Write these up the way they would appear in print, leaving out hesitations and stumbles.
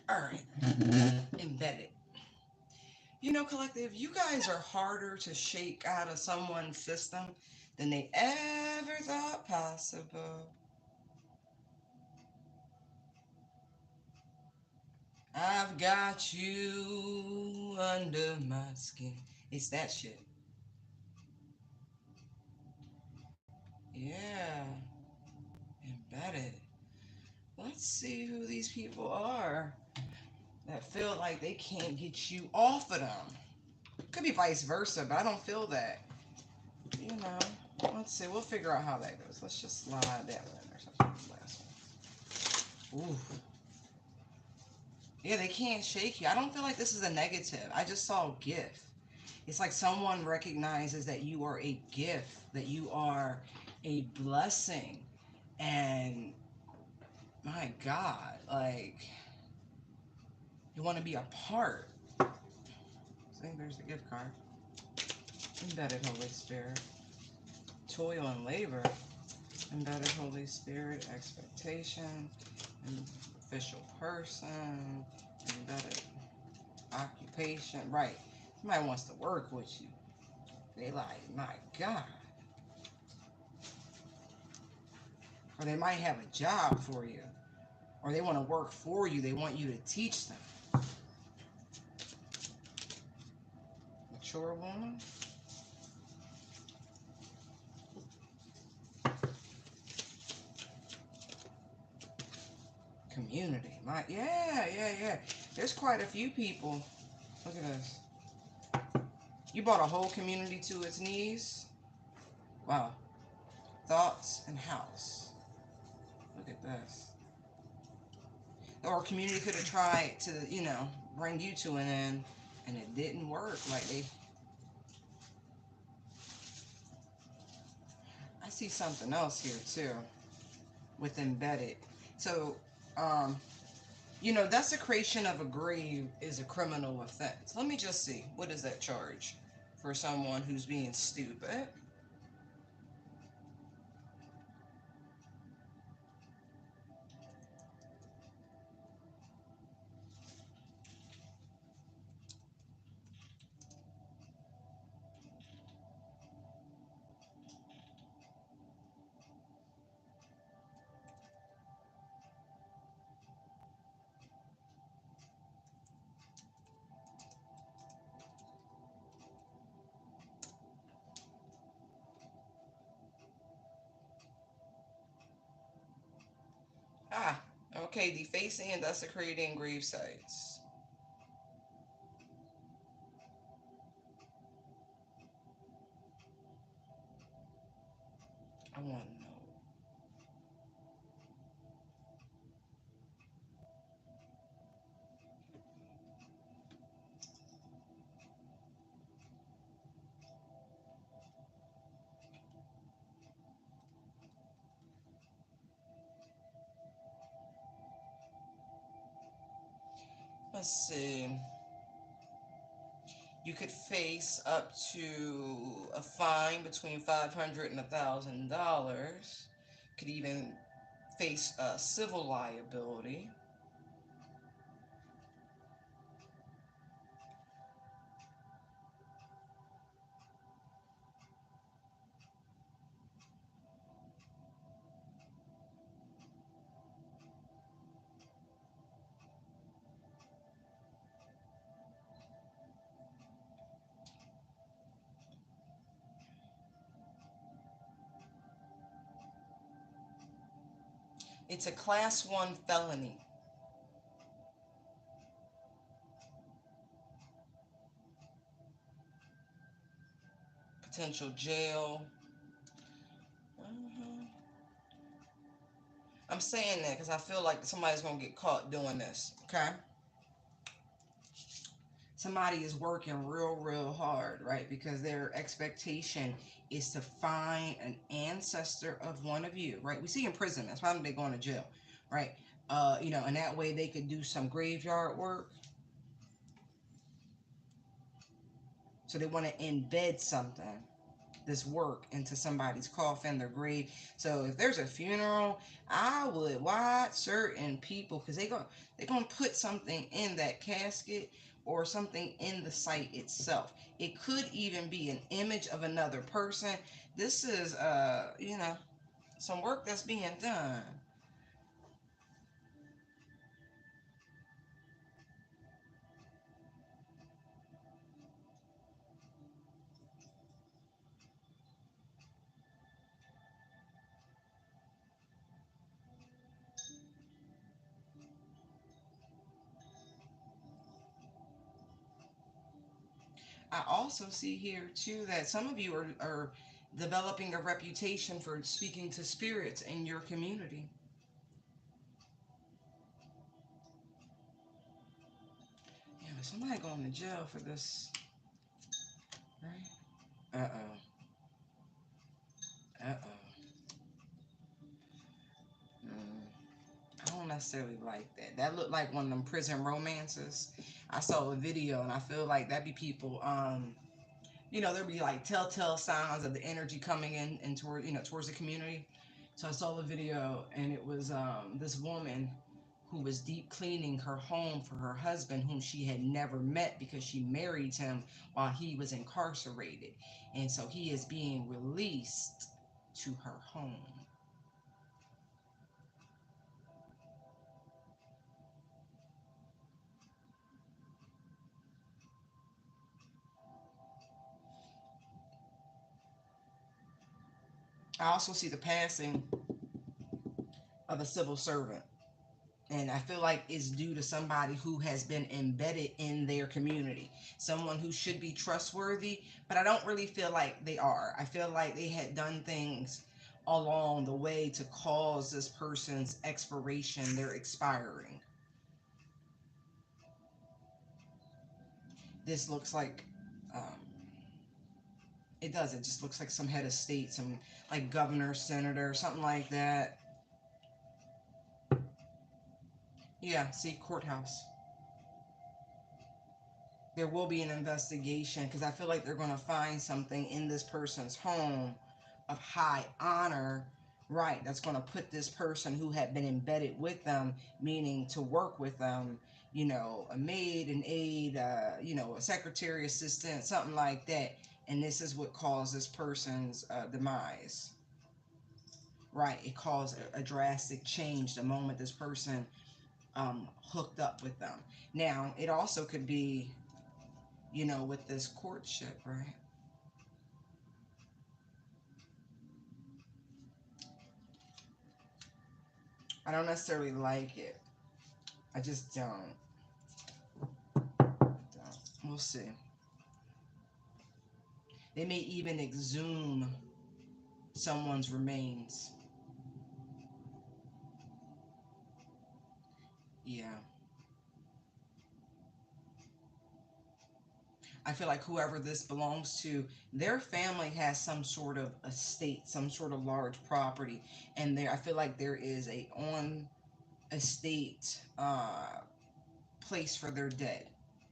All right. Embedded. You know, collective, you guys are harder to shake out of someone's system than they ever thought possible. I've got you under my skin. It's that shit. Yeah, embedded. Let's see who these people are that feel like they can't get you off of them. Could be vice versa, but I don't feel that. You know, let's see. We'll figure out how that goes. Let's just slide that one or something. Last one. Ooh. Yeah, they can't shake you. I don't feel like this is a negative. I just saw a gift. It's like someone recognizes that you are a gift, that you are a blessing. And my God, like, you want to be a part. See, there's the gift card. Embedded Holy Spirit. Toil and labor. Embedded Holy Spirit. Expectation. Official person. Embedded occupation. Right. Somebody wants to work with you. They like, my God. Or they might have a job for you. Or they want to work for you. They want you to teach them. Mature woman. Community. Yeah. There's quite a few people. Look at this. You brought a whole community to its knees. Wow. Thoughts and house. Look at this. Or community could have tried to, bring you to an end, and it didn't work. Like I see something else here too with embedded. So, um, desecration of a grave is a criminal offense. Let me just see. What is that charge for someone who's being stupid? Ah, okay. Defacing and desecrating grave sites. I want to know. Let's see. You could face up to a fine between $500 and $1,000. Could even face civil liability. It's a class one felony. Potential jail. Mhm. I'm saying that because I feel like somebody's gonna get caught doing this. Okay, somebody is working real hard, right? Because their expectation is to find an ancestor of one of you, right? We see in prison. That's why they're going to jail, right? And that way they could do some graveyard work. So they want to embed something. this work into somebody's coffin, their grave. So if there's a funeral, I would watch certain people, because they're gonna put something in that casket or something in the site itself. It could even be an image of another person. This is some work that's being done. I also see here too that some of you are developing a reputation for speaking to spirits in your community. Yeah, but somebody going to jail for this, right? Uh-oh. Uh-oh. I don't necessarily like that. That looked like one of them prison romances. I saw a video and I feel like that'd be people, there'd be like telltale signs of the energy coming in and towards the community. So I saw the video and it was this woman who was deep cleaning her home for her husband, whom she had never met because she married him while he was incarcerated. And so he is being released to her home. I also see the passing of a civil servant. And I feel like it's due to somebody who has been embedded in their community, someone who should be trustworthy, but I don't really feel like they are. I feel like they had done things along the way to cause this person's expiration, their expiring. This looks like, um, it does, it just looks like some head of state, some like governor, senator, something like that. Yeah, see, courthouse. There will be an investigation because I feel like they're going to find something in this person's home of high honor, right? That's going to put this person who had been embedded with them, meaning to work with them, a maid, an aide, a secretary, assistant, something like that. And this is what caused this person's demise, right? It caused a drastic change the moment this person hooked up with them. Now, it also could be with this courtship, right? I don't necessarily like it. I just don't. We'll see. They may even exhume someone's remains. Yeah. I feel like whoever this belongs to, their family has some sort of estate, some sort of large property, and I feel like there is a on estate place for their dead.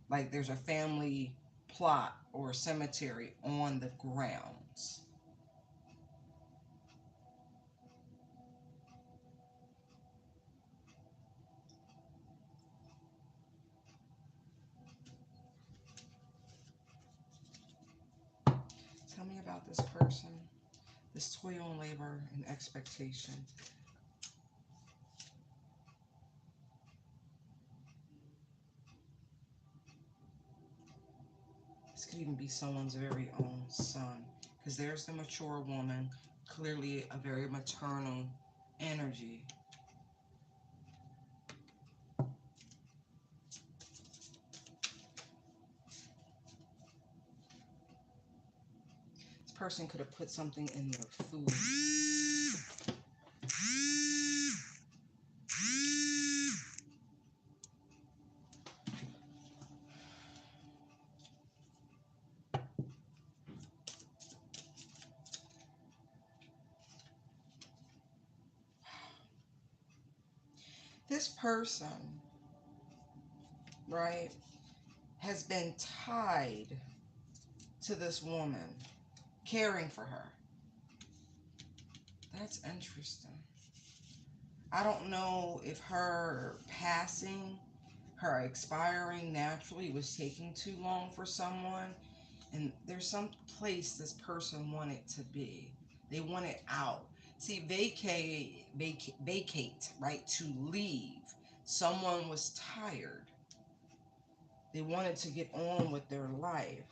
Like there's a family plot or cemetery on the grounds. Tell me about this person, this toil and labor and expectation. This could even be someone's very own son, because there's the mature woman, clearly a very maternal energy. This person could have put something in their food. This person, right, has been tied to this woman caring for her. That's interesting. I don't know if her passing, her expiring naturally was taking too long for someone. And there's some place this person wanted to be. They wanted out. See, vacate, right? To leave. Someone was tired. They wanted to get on with their life.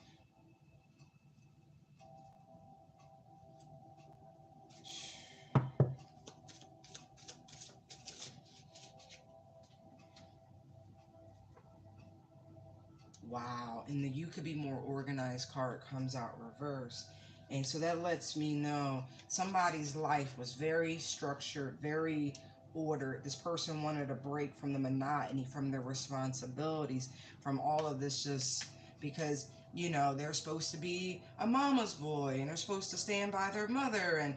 Wow. And the You Could Be More Organized card comes out reverse. And so that lets me know somebody's life was very structured, very ordered. This person wanted a break from the monotony, from their responsibilities, from all of this, just because, they're supposed to be a mama's boy and they're supposed to stand by their mother and,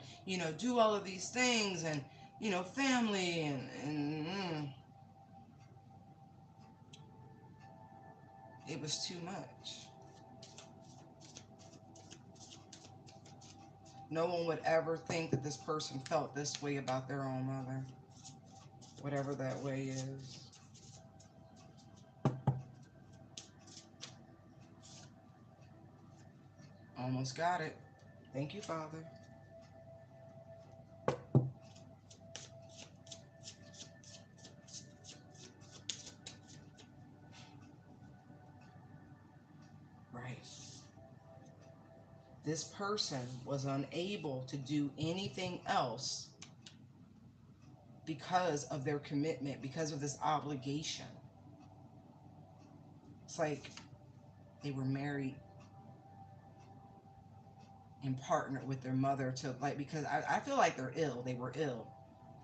do all of these things and, family and it was too much. No one would ever think that this person felt this way about their own mother, whatever that way is. Almost got it. Thank you, Father. Right. This person was unable to do anything else because of their commitment, because of this obligation. It's like they were married and partnered with their mother to, like, because I feel like they're ill. They were ill.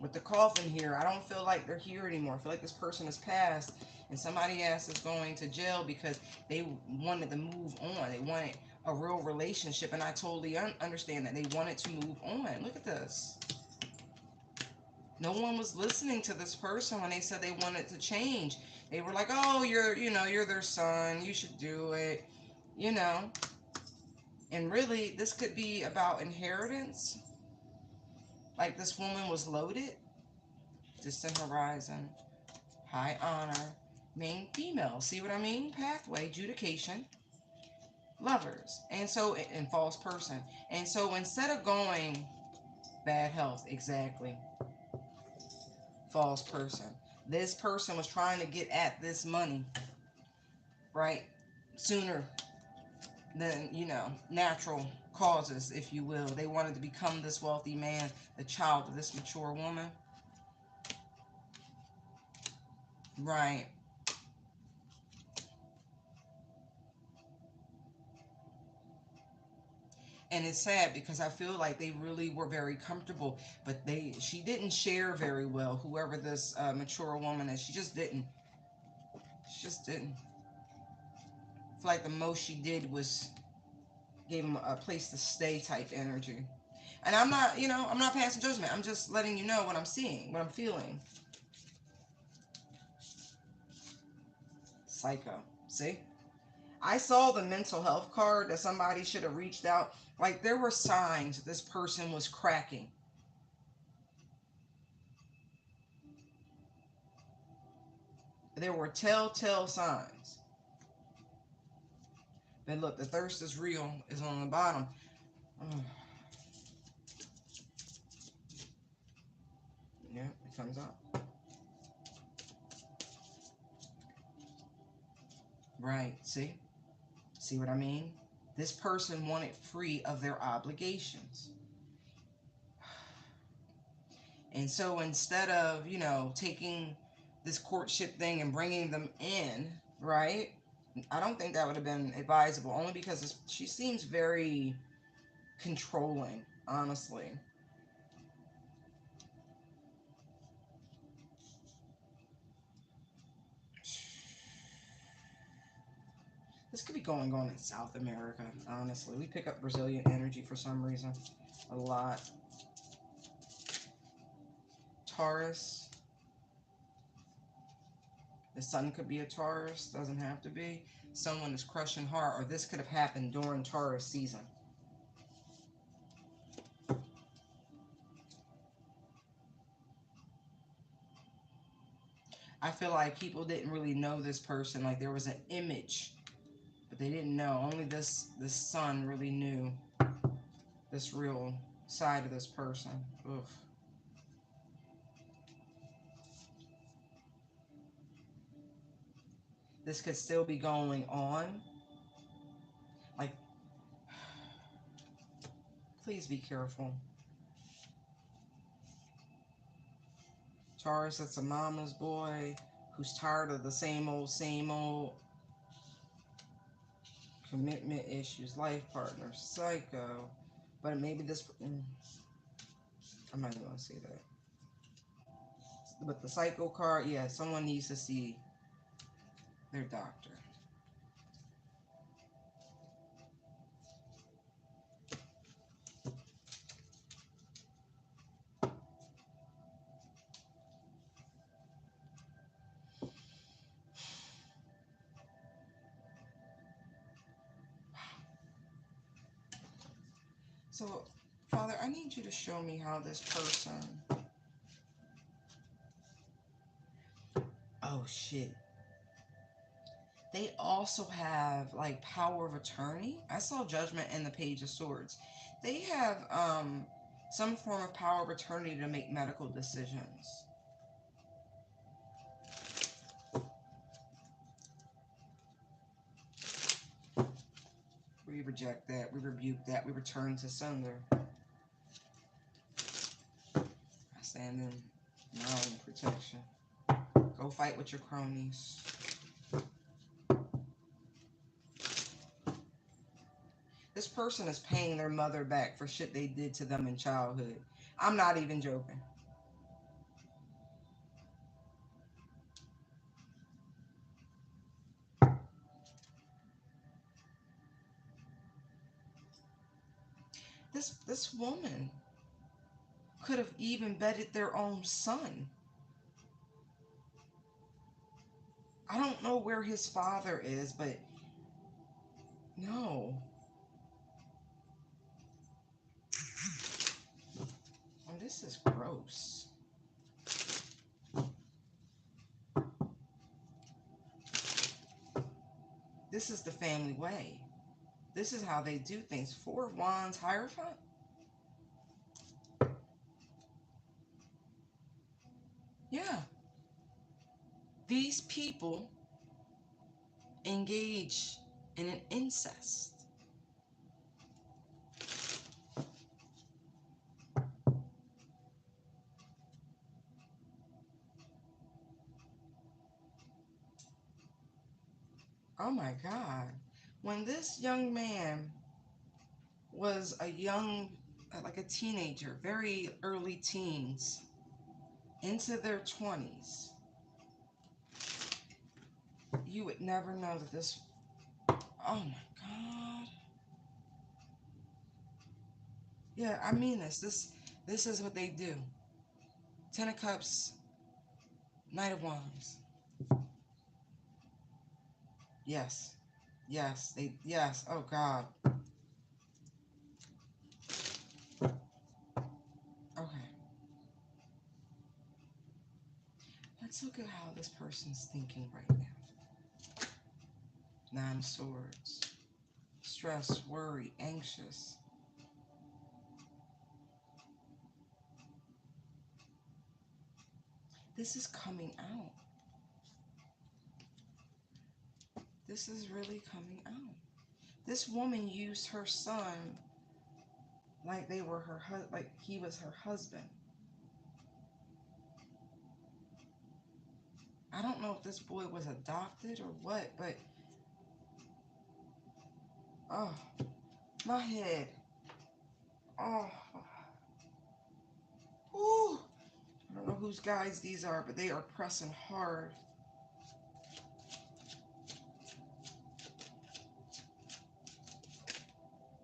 With the coffin here, I don't feel like they're here anymore. I feel like this person has passed and somebody else is going to jail because they wanted to move on. They wanted a real relationship, and I totally understand that. They wanted to move on. Look at this. No one was listening to this person when they said they wanted to change. They were like, oh, you're their son. You should do it, you know. And really, this could be about inheritance. Like this woman was loaded. Distant horizon. High honor. Main female. See what I mean? Pathway. Adjudication. Lovers. And false person. And so instead of going bad health, exactly. False person. This person was trying to get at this money, right? Sooner than, natural causes, if you will. They wanted to become this wealthy man, the child of this mature woman. Right. And it's sad because I feel like they really were very comfortable, but she didn't share very well. Whoever this mature woman is, she just didn't. She just didn't. I feel like the most she did was gave him a place to stay type energy. And I'm not passing judgment. I'm just letting you know what I'm seeing, what I'm feeling. Psycho. See? I saw the mental health card that somebody should have reached out. Like there were signs that this person was cracking. There were telltale signs. But look, the thirst is real is on the bottom. Oh, yeah, it comes up. Right. See? See what I mean? This person wanted free of their obligations. And so instead of, taking this courtship thing and bringing them in, right? I don't think that would have been advisable, only because she seems very controlling, honestly. This could be going on in South America, honestly. We pick up Brazilian energy for some reason. A lot. Taurus. The sun could be a Taurus, doesn't have to be. Someone is crushing heart, or this could have happened during Taurus season. I feel like people didn't really know this person. Like there was an image, but they didn't know. Only this son really knew this real side of this person. Oof. This could still be going on. Like, please be careful. Taurus, that's a mama's boy who's tired of the same old commitment issues, life partner, psycho. But maybe this, I'm not even gonna say that. But the psycho card, yeah, someone needs to see their doctor. So, Father, I need you to show me how this person. Oh shit. They also have like power of attorney. I saw judgment in the Page of Swords. They have some form of power of attorney to make medical decisions. We reject that. We rebuke that. We return to sender. I stand in my own protection. Go fight with your cronies. This person is paying their mother back for shit they did to them in childhood. I'm not even joking. This woman could have even bedded their own son. I don't know where his father is, but no. Oh, this is gross. This is the family way. This is how they do things. Four of Wands, Hierophant. Yeah. These people engage in an incest. Oh my God. When this young man was a young, like a teenager, very early teens, into their 20s, you would never know that this. Oh my God. Yeah, I mean this. This is what they do. Ten of Cups, Knight of Wands. Yes. Yes. Yes. Oh God. Okay. Let's look at how this person's thinking right now. Nine of Swords. Stress, worry, anxious. This is coming out. This is really coming out. This woman used her son like they were like he was her husband. I don't know if this boy was adopted or what, but oh, my head. Oh, ooh. I don't know whose guys these are, but they are pressing hard.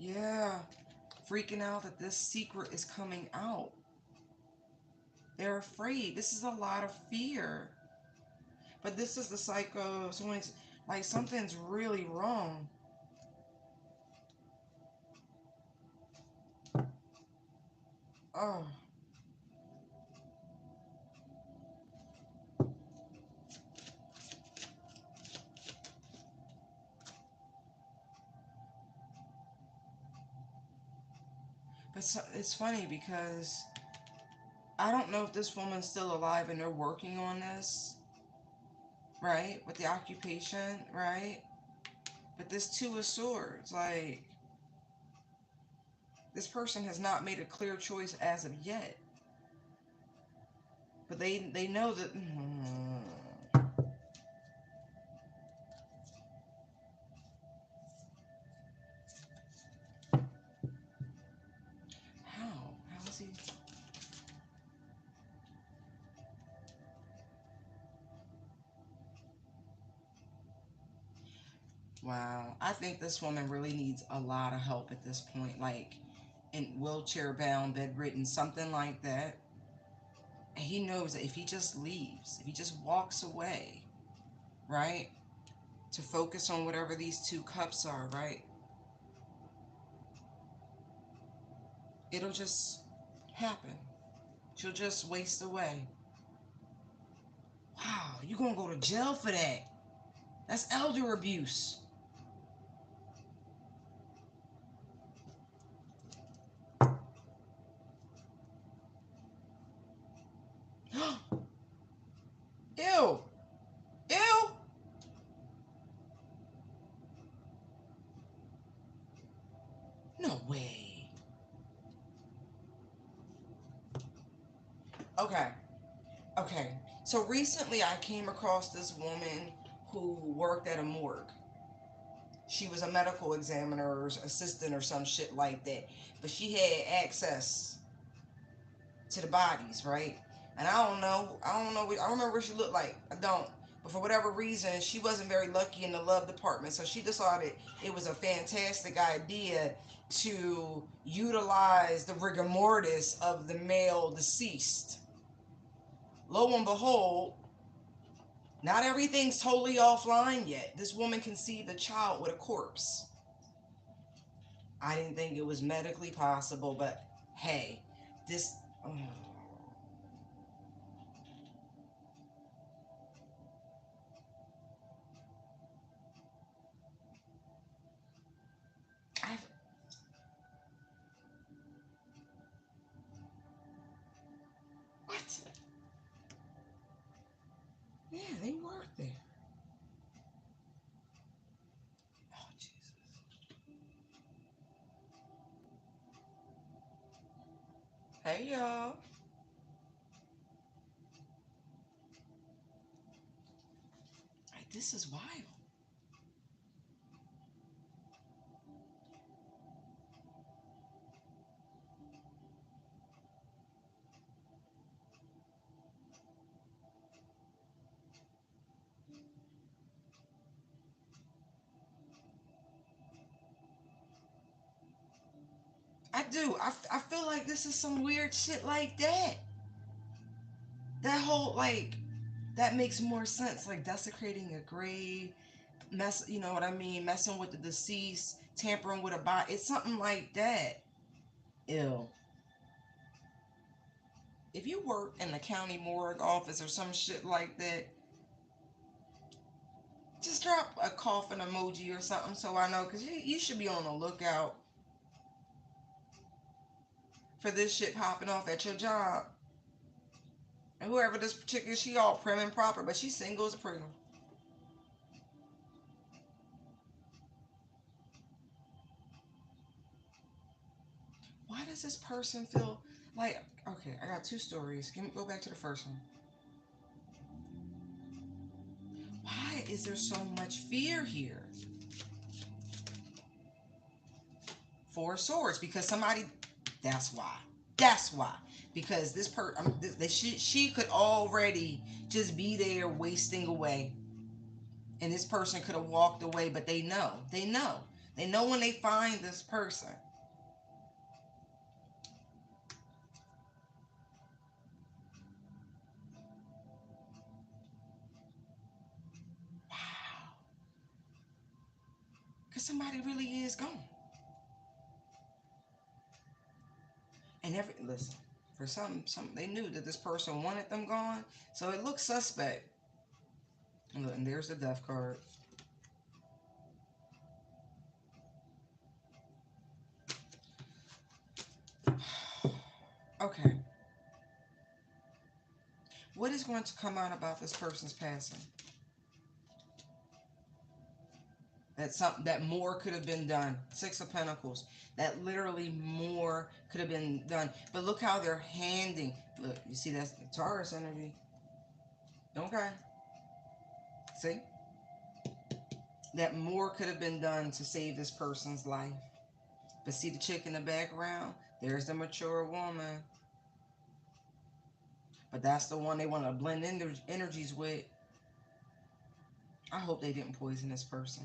Yeah, freaking out that this secret is coming out. They're afraid. This is a lot of fear. But this is the psycho. Someone's like something's really wrong. Oh, It's funny because I don't know if this woman's still alive and they're working on this, right? With the occupation, right? But this Two of Swords, like, this person has not made a clear choice as of yet. But they know that. How? How is he? Wow. I think this woman really needs a lot of help at this point, like in wheelchair bound, bedridden, something like that. And he knows that if he just leaves, if he just walks away, right, to focus on whatever these two cups are, right, it'll just happen. She'll just waste away. Wow, you gonna go to jail for that. That's elder abuse. Ew. Ew. No way. Okay. Okay. So recently I came across this woman who worked at a morgue. She was a medical examiner's assistant or some shit like that. But she had access to the bodies, right? And I don't know, I don't remember what she looked like. I don't. But for whatever reason, she wasn't very lucky in the love department. So she decided it was a fantastic idea to utilize the rigor mortis of the male deceased. Lo and behold, not everything's totally offline yet. This woman conceived a child with a corpse. I didn't think it was medically possible, but hey, this. Oh, I, what? Yeah, they worked there. Oh, Jesus. Hey, y'all. Like, this is wild. I do. I feel like this is some weird shit like that. That whole, like, that makes more sense. Like, desecrating a grave, you know what I mean? Messing with the deceased, tampering with a body. It's something like that. Ew. If you work in the county morgue office or some shit like that, just drop a coffin emoji or something so I know, because you should be on the lookout for this shit popping off at your job. And whoever this particular, she all prim and proper, but she's single as a prig. Why does this person feel like, okay, I got two stories. Can we go back to the first one? Why is there so much fear here? Four swords, because somebody, that's why. That's why. Because this she could already just be there wasting away. And this person could have walked away, but they know. They know. They know when they find this person. Wow. Because somebody really is gone. And listen, for some they knew that this person wanted them gone, so it looks suspect. And there's the death card. Okay. What is going to come out about this person's passing? That something that more could have been done. Six of Pentacles. That literally more could have been done. But look how they're handing. Look, you see that's the Taurus energy. Okay. See? That more could have been done to save this person's life. But see the chick in the background? There's the mature woman. But that's the one they want to blend in their energies with. I hope they didn't poison this person.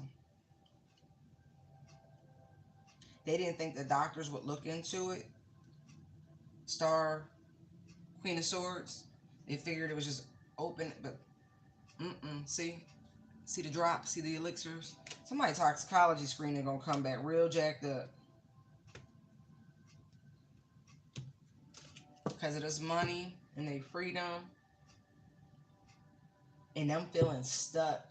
They didn't think the doctors would look into it. Star, Queen of Swords. They figured it was just open, but see? See the drops? See the elixirs? Somebody toxicology screening gonna come back real jacked up. Because of this money and their freedom. And them feeling stuck.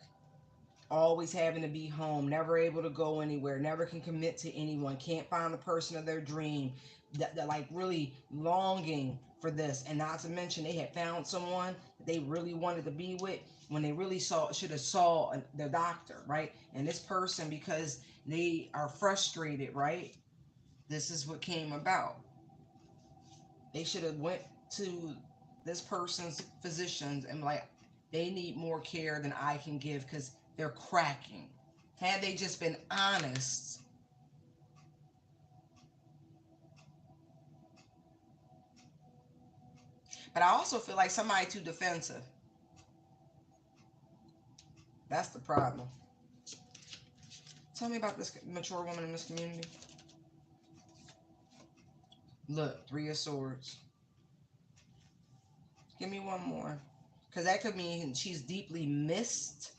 Always having to be home, never able to go anywhere, never can commit to anyone, can't find the person of their dream, that like really longing for this. And not to mention they had found someone that they really wanted to be with when they really should have saw the doctor, right? And this person, because they are frustrated, right? This is what came about. They should have went to this person's physicians and like, they need more care than I can give because they're cracking. Had they just been honest. But I also feel like somebody too defensive. That's the problem. Tell me about this mature woman in this community. Look, Three of Swords. Give me one more. Because that could mean she's deeply missed.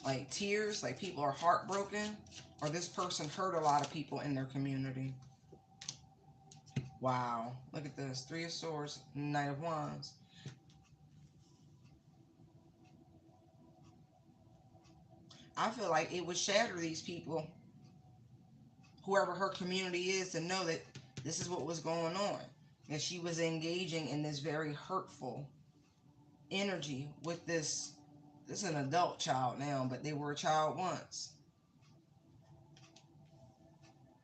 Like tears, like people are heartbroken. Or this person hurt a lot of people in their community. Wow. Look at this. Three of Swords, Knight of Wands. I feel like it would shatter these people, whoever her community is, to know that this is what was going on. That she was engaging in this very hurtful energy with this. This is an adult child now, but they were a child once.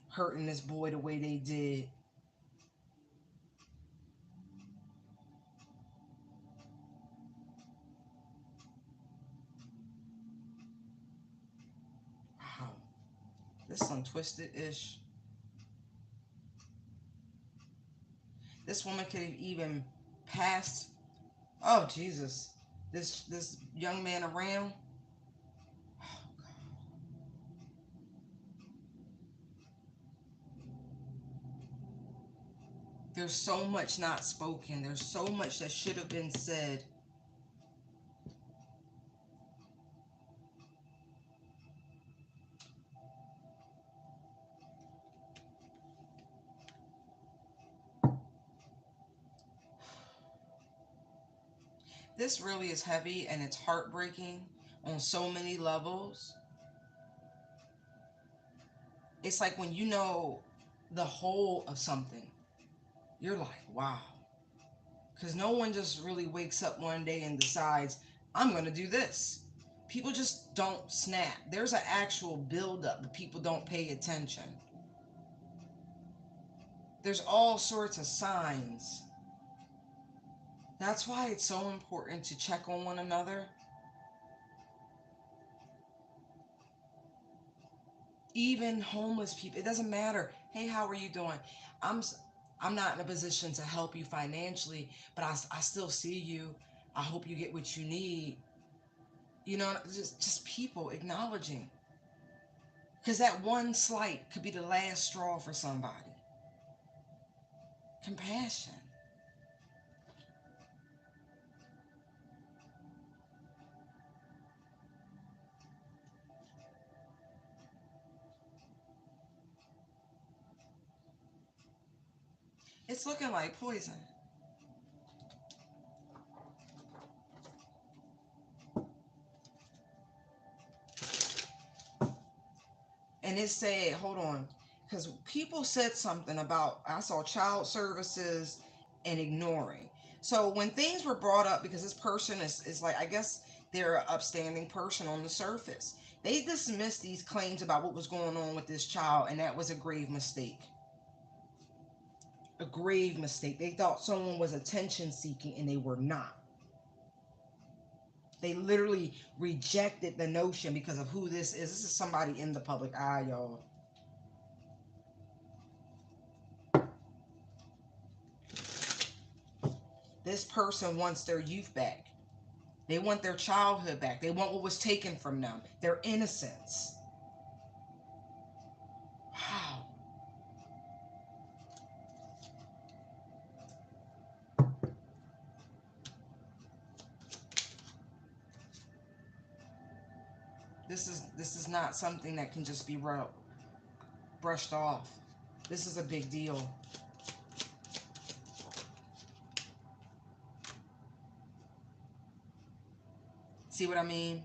Hurting this boy the way they did. Wow. This is untwisted-ish. This woman could have even passed, oh Jesus, this young man around. There's so much not spoken. There's so much that should have been said. This really is heavy and it's heartbreaking on so many levels. It's like when you know the whole of something, you're like, wow. Because no one just really wakes up one day and decides, I'm going to do this. People just don't snap. There's an actual buildup, but people don't pay attention. There's all sorts of signs. That's why it's so important to check on one another. Even homeless people, it doesn't matter. Hey, how are you doing? I'm I'm not in a position to help you financially, but I still see you. I hope you get what you need. You know, just people acknowledging. Because that one slight could be the last straw for somebody. Compassion. It's looking like poison. And it said, hold on, because people said something about, I saw child services and ignoring. So when things were brought up, because this person is like, I guess they're an upstanding person on the surface, they dismissed these claims about what was going on with this child, and that was a grave mistake. A grave mistake. They thought someone was attention seeking, and they were not. They literally rejected the notion because of who this is. This is somebody in the public eye, y'all. This person wants their youth back. They want their childhood back. They want what was taken from them, their innocence. Wow. This is not something that can just be brushed off. This is a big deal. See what I mean?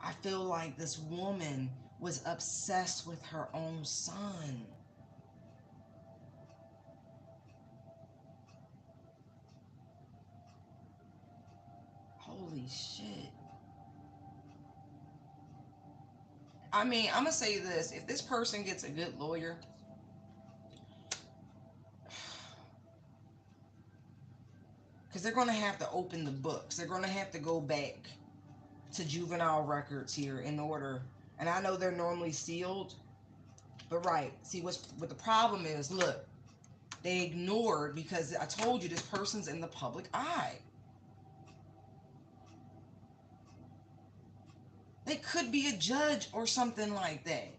I feel like this woman was obsessed with her own son. Holy shit. I mean, I'm going to say this. If this person gets a good lawyer, because they're going to have to open the books. They're going to have to go back to juvenile records here in order. And I know they're normally sealed, but right. See, what the problem is, look, they ignored, because I told you this person's in the public eye. They could be a judge or something like that.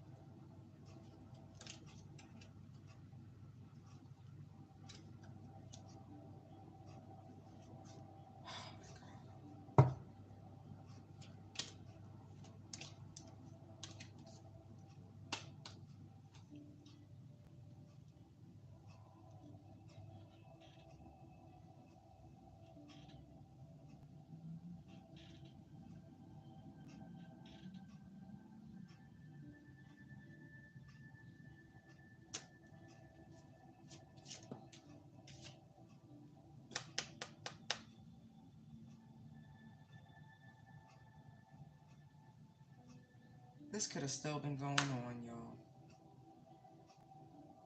This could have still been going on, y'all.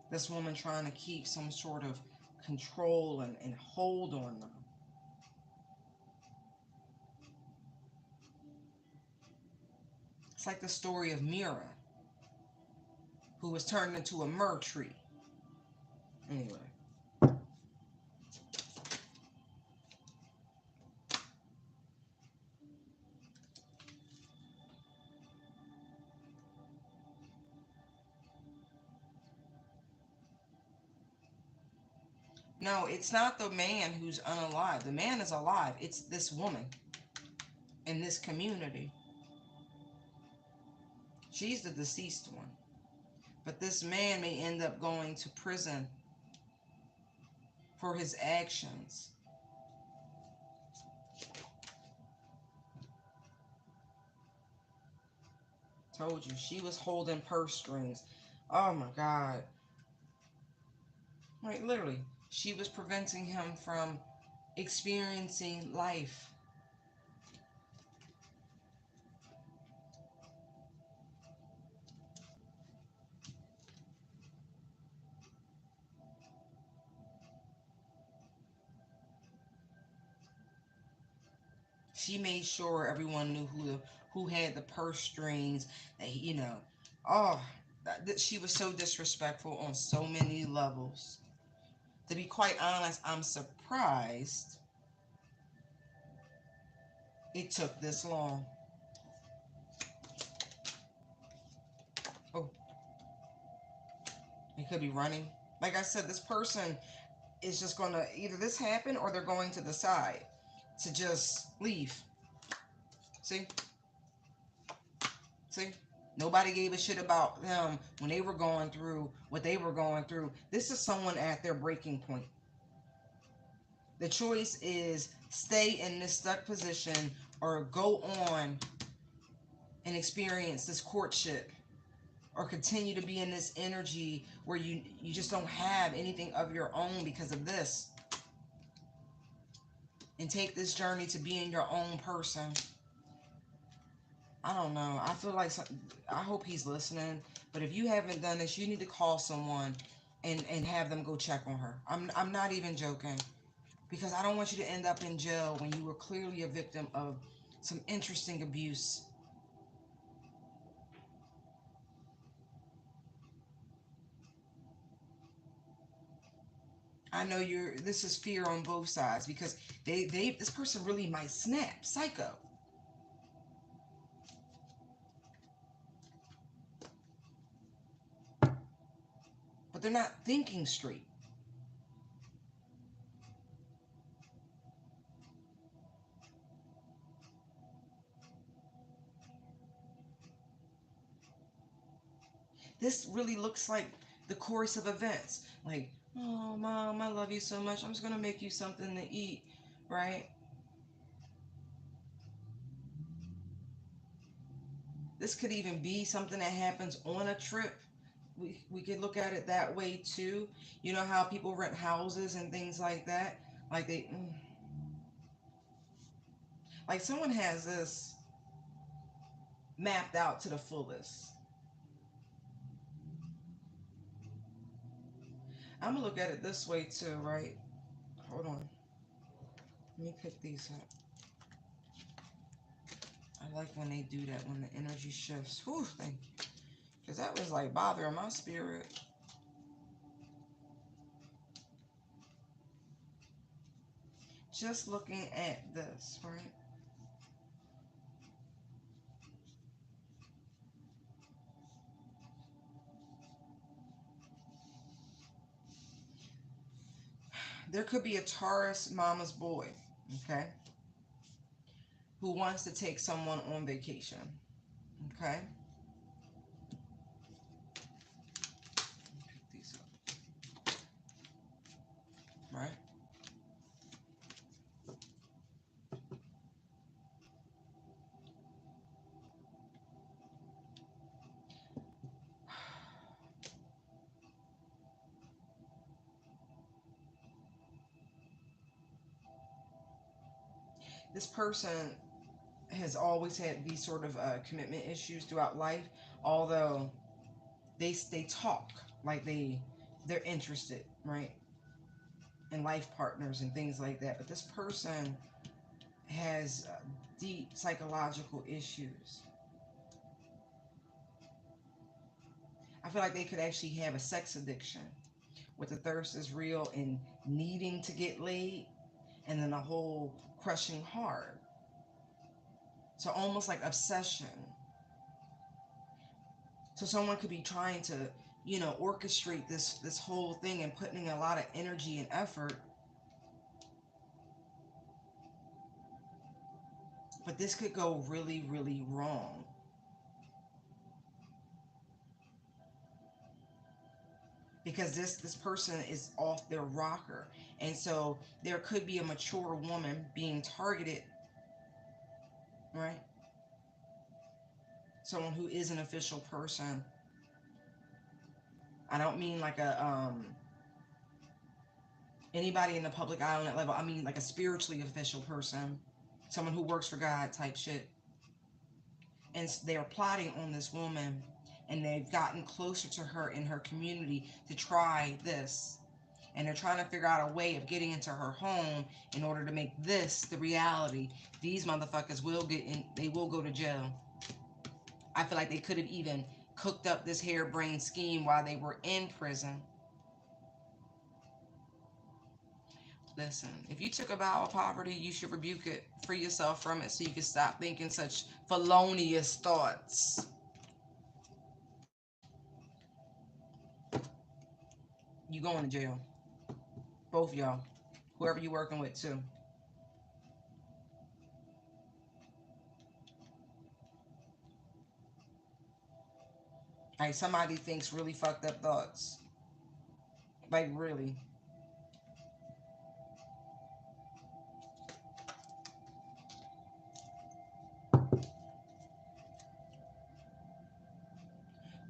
This woman trying to keep some sort of control and hold on them. It's like the story of Mira, who was turned into a myrrh tree. Anyway. No, it's not the man who's unalive. The man is alive. It's this woman in this community. She's the deceased one. But this man may end up going to prison for his actions. Told you, she was holding purse strings. Oh my God. Right, literally. She was preventing him from experiencing life. She made sure everyone knew who had the purse strings. That oh, she was so disrespectful on so many levels. To be quite honest, I'm surprised it took this long. Oh, it could be running. Like I said, this person is just going to either this happen or they're going to decide to just leave. See? See? Nobody gave a shit about them when they were going through what they were going through. This is someone at their breaking point. The choice is stay in this stuck position or go on and experience this courtship or continue to be in this energy where you just don't have anything of your own because of this, and take this journey to being your own person. I don't know. I feel like I hope he's listening. But if you haven't done this, you need to call someone and have them go check on her. I'm not even joking, because I don't want you to end up in jail when you were clearly a victim of some interesting abuse. I know this is fear on both sides, because this person really might snap, psycho. But they're not thinking straight. This really looks like the course of events. Like, oh, mom, I love you so much. I'm just going to make you something to eat, right? This could even be something that happens on a trip. We could look at it that way too. You know how people rent houses and things like that? Like like someone has this mapped out to the fullest. I'm gonna look at it this way too, right? Hold on. Let me pick these up. I like when they do that, when the energy shifts. Whew, thank you. Because that was like bothering my spirit. Just looking at this, right? There could be a Taurus mama's boy, okay, who wants to take someone on vacation, okay? Pick these up, right? This person has always had these sort of commitment issues throughout life, although they talk like they're interested, right, in life partners and things like that. But this person has deep psychological issues. I feel like they could actually have a sex addiction, with the thirst is real and needing to get laid, and then a whole crushing heart. So almost like obsession. So someone could be trying to, orchestrate this whole thing and putting a lot of energy and effort. But this could go really, really wrong. Because this person is off their rocker. And so there could be a mature woman being targeted, right? Someone who is an official person. I don't mean like a anybody in the public eye on that level. I mean like a spiritually official person, someone who works for God type shit. And they're plotting on this woman, and they've gotten closer to her in her community to try this. And they're trying to figure out a way of getting into her home in order to make this the reality. These motherfuckers will get in, they will go to jail. I feel like they could have even cooked up this harebrained scheme while they were in prison. Listen, if you took a vow of poverty, you should rebuke it, free yourself from it, so you can stop thinking such felonious thoughts. You going to jail. Both y'all. Whoever you working with too. Like somebody thinks really fucked up thoughts. Like really.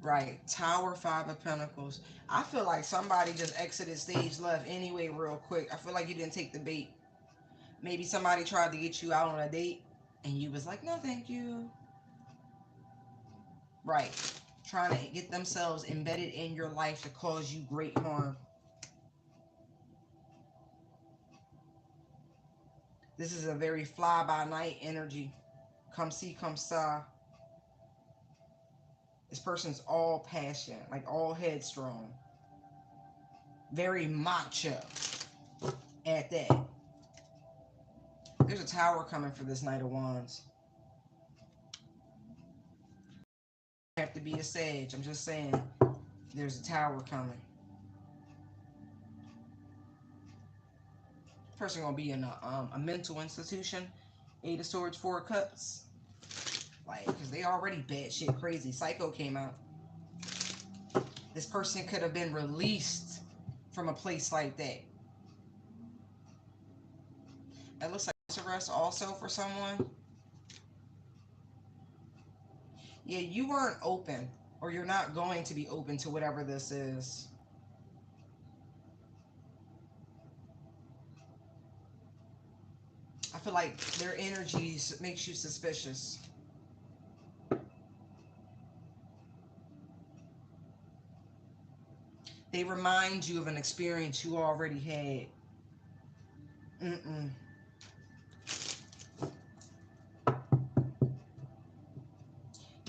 Right. Tower, Five of Pentacles. I feel like somebody just exited stage left anyway real quick. I feel like you didn't take the bait. Maybe somebody tried to get you out on a date and you was like, no, thank you. Right. Trying to get themselves embedded in your life to cause you great harm. This is a very fly by night energy. Come see, come saw. This person's all passion, like all headstrong. Very macho at that. There's a tower coming for this Knight of Wands. Have to be a sage. I'm just saying there's a tower coming. Person gonna be in a mental institution. Eight of Swords, Four of Cups. Like, because they already batshit crazy. Psycho came out. This person could have been released from a place like that. It looks like house arrest also for someone. Yeah, you weren't open, or you're not going to be open to whatever this is. I feel like their energies makes you suspicious. They remind you of an experience you already had. Mm-mm.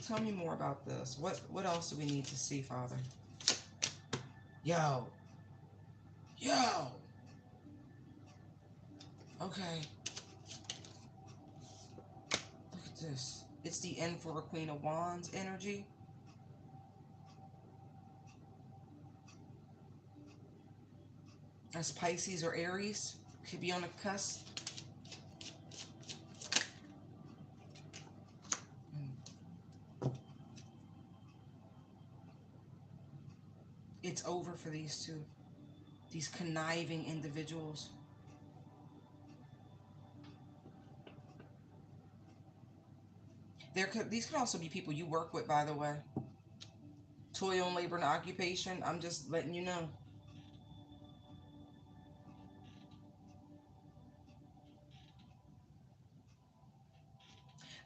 Tell me more about this. What else do we need to see, Father? Yo. Yo. Okay. Look at this. It's the end for a Queen of Wands energy. That's Pisces or Aries. Could be on the cusp. It's over for these two. These conniving individuals. These could also be people you work with, by the way. Toil and labor and occupation. I'm just letting you know.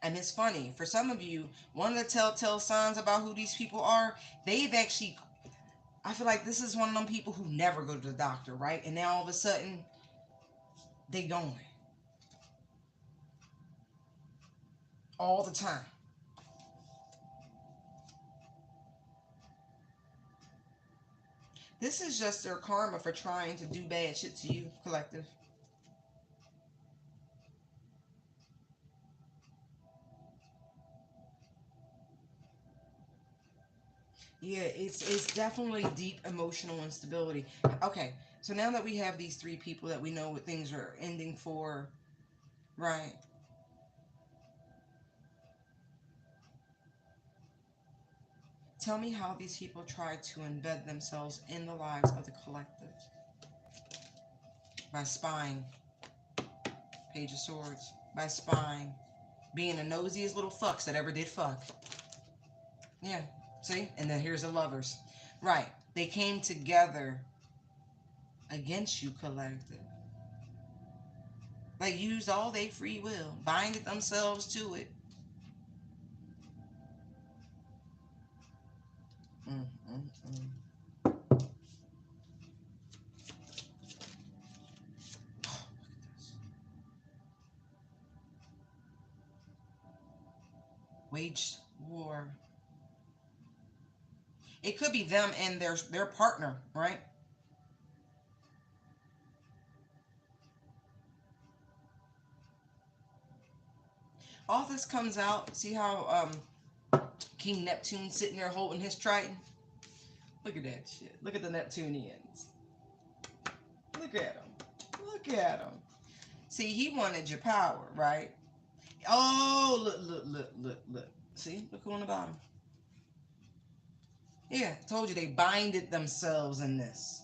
And it's funny, for some of you, one of the telltale signs about who these people are, they've actually, I feel like this is one of them people who never go to the doctor, right? And now all of a sudden, they going. All the time. This is just their karma for trying to do bad shit to you, collective. Yeah, it's definitely deep emotional instability. Okay, so now that we have these three people that we know what things are ending for, right? Tell me how these people try to embed themselves in the lives of the collective by spying. Page of Swords. By spying. Being the nosiest little fucks that ever did fuck. Yeah, see? And then here's the lovers. Right. They came together against you, collective. They used all their free will, binded themselves to it. Mm, mm, mm. Oh, waged war. It could be them and their partner, right? All this comes out. See how King Neptune sitting there holding his trident? Look at that shit. Look at the Neptunians. Look at him. Look at him. See, he wanted your power, right? Oh, look, look, look, look, look. See, look who on the bottom. Yeah, told you they binded themselves in this.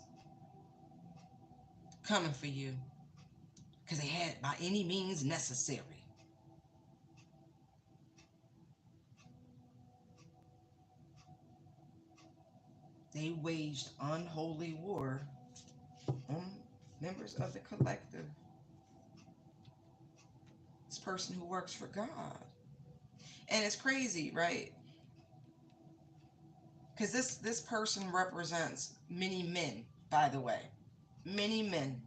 Coming for you. Because they had by any means necessary. They waged unholy war on members of the collective. This person who works for God. And it's crazy, right? Because this person represents many men, by the way. Many men.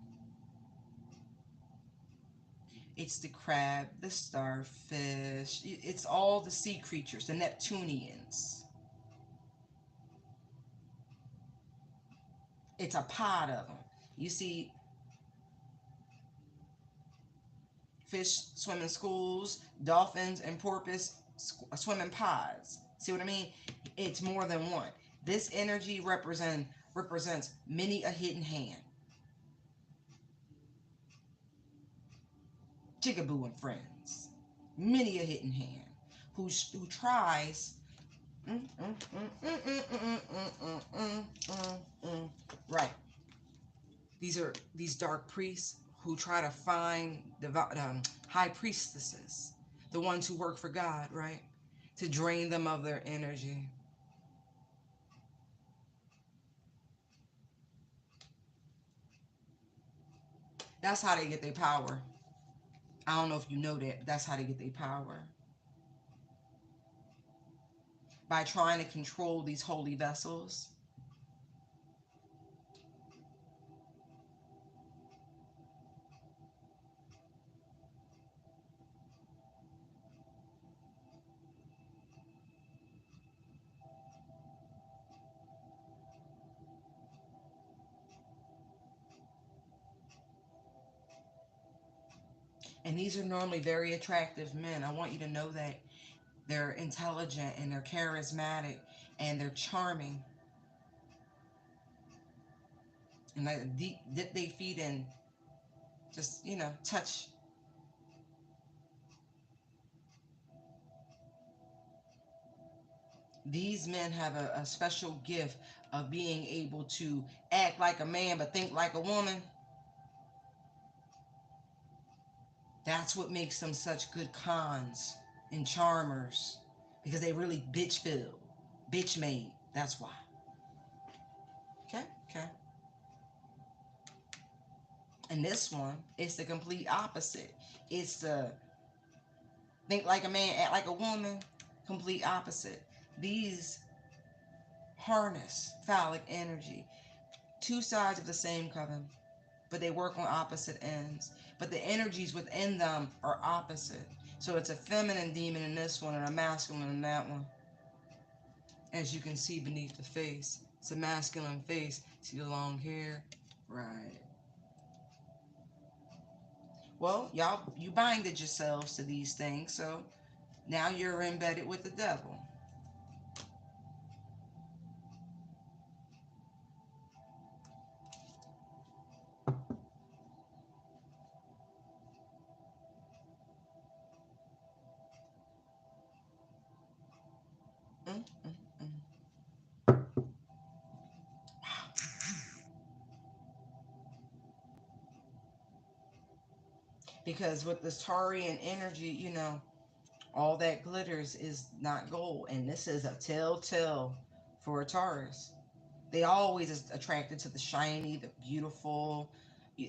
It's the crab, the starfish, it's all the sea creatures, the Neptunians. It's a pod of them. You see fish swim in schools, dolphins and porpoise swim in pods. See what I mean? It's more than one. This energy represents many a hidden hand. Jigaboo and friends. Many a hidden hand who tries right. These are these dark priests who try to find the high priestesses, the ones who work for God, right? To drain them of their energy. That's how they get their power. I don't know if you know that. That's how they get their power. By trying to control these holy vessels. And these are normally very attractive men. I want you to know that they're intelligent and they're charismatic and they're charming. And they dip their feet in, just, touch. These men have a special gift of being able to act like a man but think like a woman. That's what makes them such good cons and charmers, because they really bitch feel, bitch made. That's why. Okay, okay. And this one is the complete opposite. It's the think like a man, act like a woman. Complete opposite. These harness phallic energy. Two sides of the same coven, but they work on opposite ends. But the energies within them are opposite. So it's a feminine demon in this one and a masculine in that one. As you can see beneath the face, it's a masculine face. See the long hair? Right. Well, y'all, you binded yourselves to these things, so now you're embedded with the devil. Mm, mm, mm. Because with this Taurean energy, all that glitters is not gold. And this is a telltale for a Taurus. They always is attracted to the shiny, the beautiful,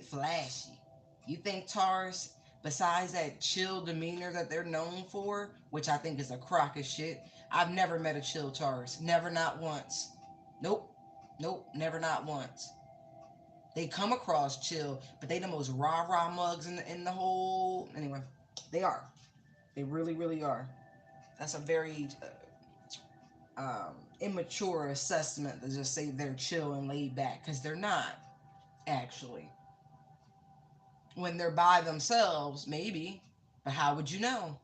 flashy. You think Taurus, besides that chill demeanor that they're known for, which I think is a crock of shit, I've never met a chill Taurus. Never, not once. Nope. Nope. Never, not once. They come across chill, but they the most rah-rah mugs in the whole. Anyway, they are. They really, really are. That's a very immature assessment to just say they're chill and laid back, because they're not, actually. When they're by themselves, maybe, but how would you know?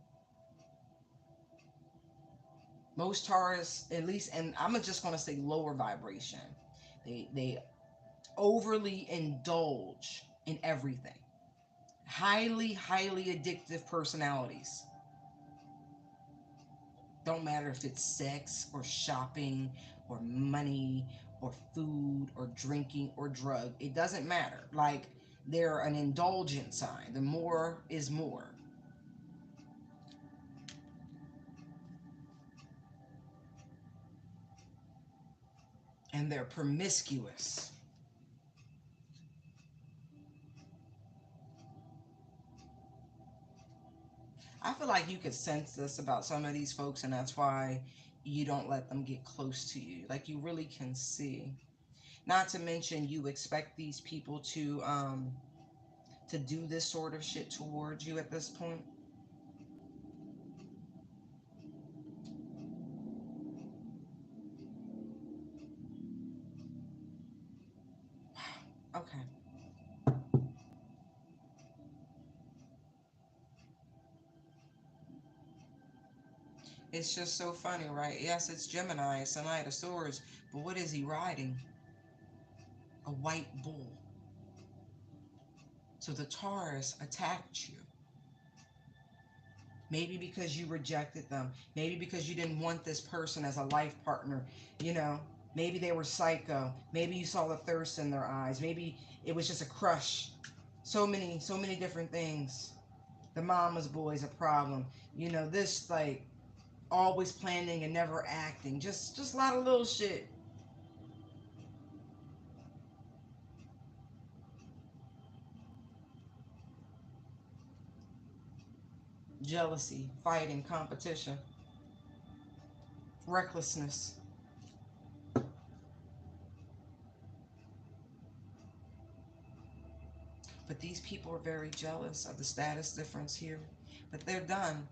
Most Taurus, at least, and I'm just going to say lower vibration, they overly indulge in everything. Highly, highly addictive personalities. Don't matter if it's sex or shopping or money or food or drinking or drug. It doesn't matter. Like, they're an indulgent sign. The more is more. and they're promiscuous. I feel like you could sense this about some of these folks, and that's why you don't let them get close to you. Like, you really can see. Not to mention, you expect these people to do this sort of shit towards you at this point. Okay. It's just so funny, right? Yes, it's Gemini, it's a Knight of Swords, but what is he riding? A white bull. So the Taurus attacked you. Maybe because you rejected them. Maybe because you didn't want this person as a life partner. You know, maybe they were psycho. Maybe you saw the thirst in their eyes. Maybe it was just a crush. So many different things. The mama's boy is a problem. You know, this like always planning and never acting. Just a lot of little shit. Jealousy, fighting, competition, recklessness. But these people are very jealous of the status difference here. But they're done.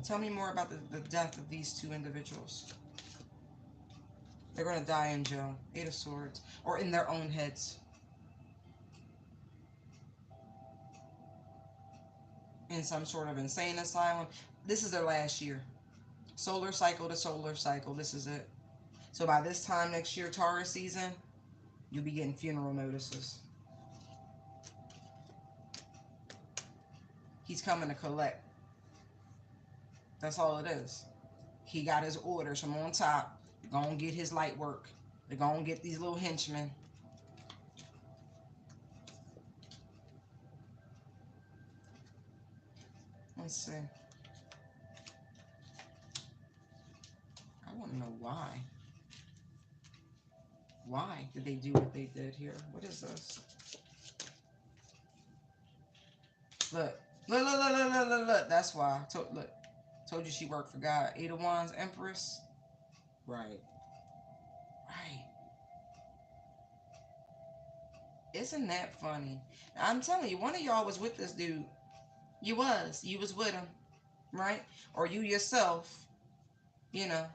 Tell me more about the death of these two individuals. They're going to die in jail. Eight of Swords. Or in their own heads. In some sort of insane asylum. This is their last year. Solar cycle to solar cycle. This is it. So by this time next year, Taurus season, you'll be getting funeral notices. He's coming to collect. That's all it is. He got his orders from on top. They're going to get his light work. They're going to get these little henchmen. Let's see. I want to know why. Why did they do what they did here? What is this? Look. Look, look, look, look, look, look, look. That's why. Look. Told you she worked for God. Eight of Wands, Empress. Right. Right. Isn't that funny? I'm telling you, one of y'all was with this dude. You was. You was with him. Right? Or you yourself, you know,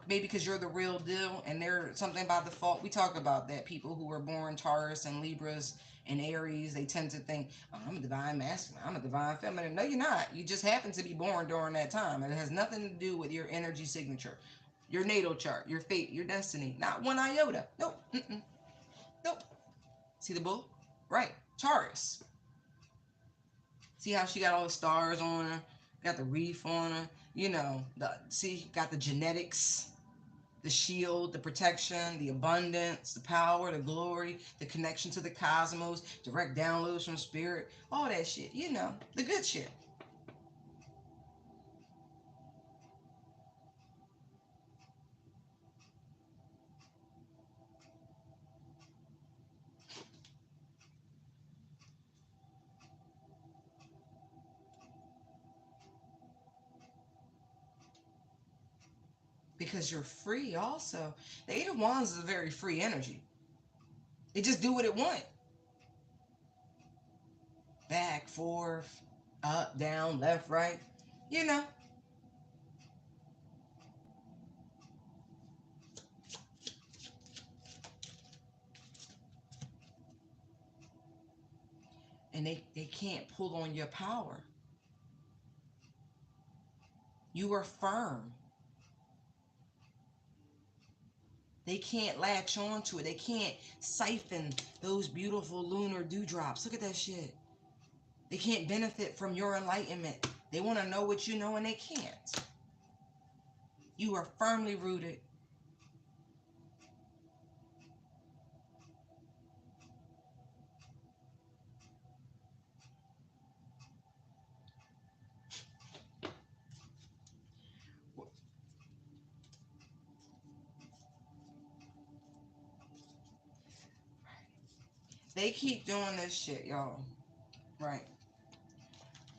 maybe because you're the real deal and they're something by default. We talk about that. People who are born Taurus and Libras and Aries, they tend to think, oh, I'm a divine masculine, I'm a divine feminine. No, you're not. You just happen to be born during that time. And it has nothing to do with your energy signature, your natal chart, your fate, your destiny. Not one iota. Nope. Mm-mm. Nope. See the bull? Right. Taurus. See how she got all the stars on her? Got the reef on her. You know, got the genetics, the shield, the protection, the abundance, the power, the glory, the connection to the cosmos, direct downloads from spirit, all that shit, you know, the good shit. Because you're free also. The Eight of Wands is a very free energy. It just do what it want. Back, forth, up, down, left, right, you know. And they can't pull on your power. You are firm. They can't latch on to it. They can't siphon those beautiful lunar dewdrops. Look at that shit. They can't benefit from your enlightenment. They want to know what you know and they can't. You are firmly rooted. They keep doing this shit, y'all. Right.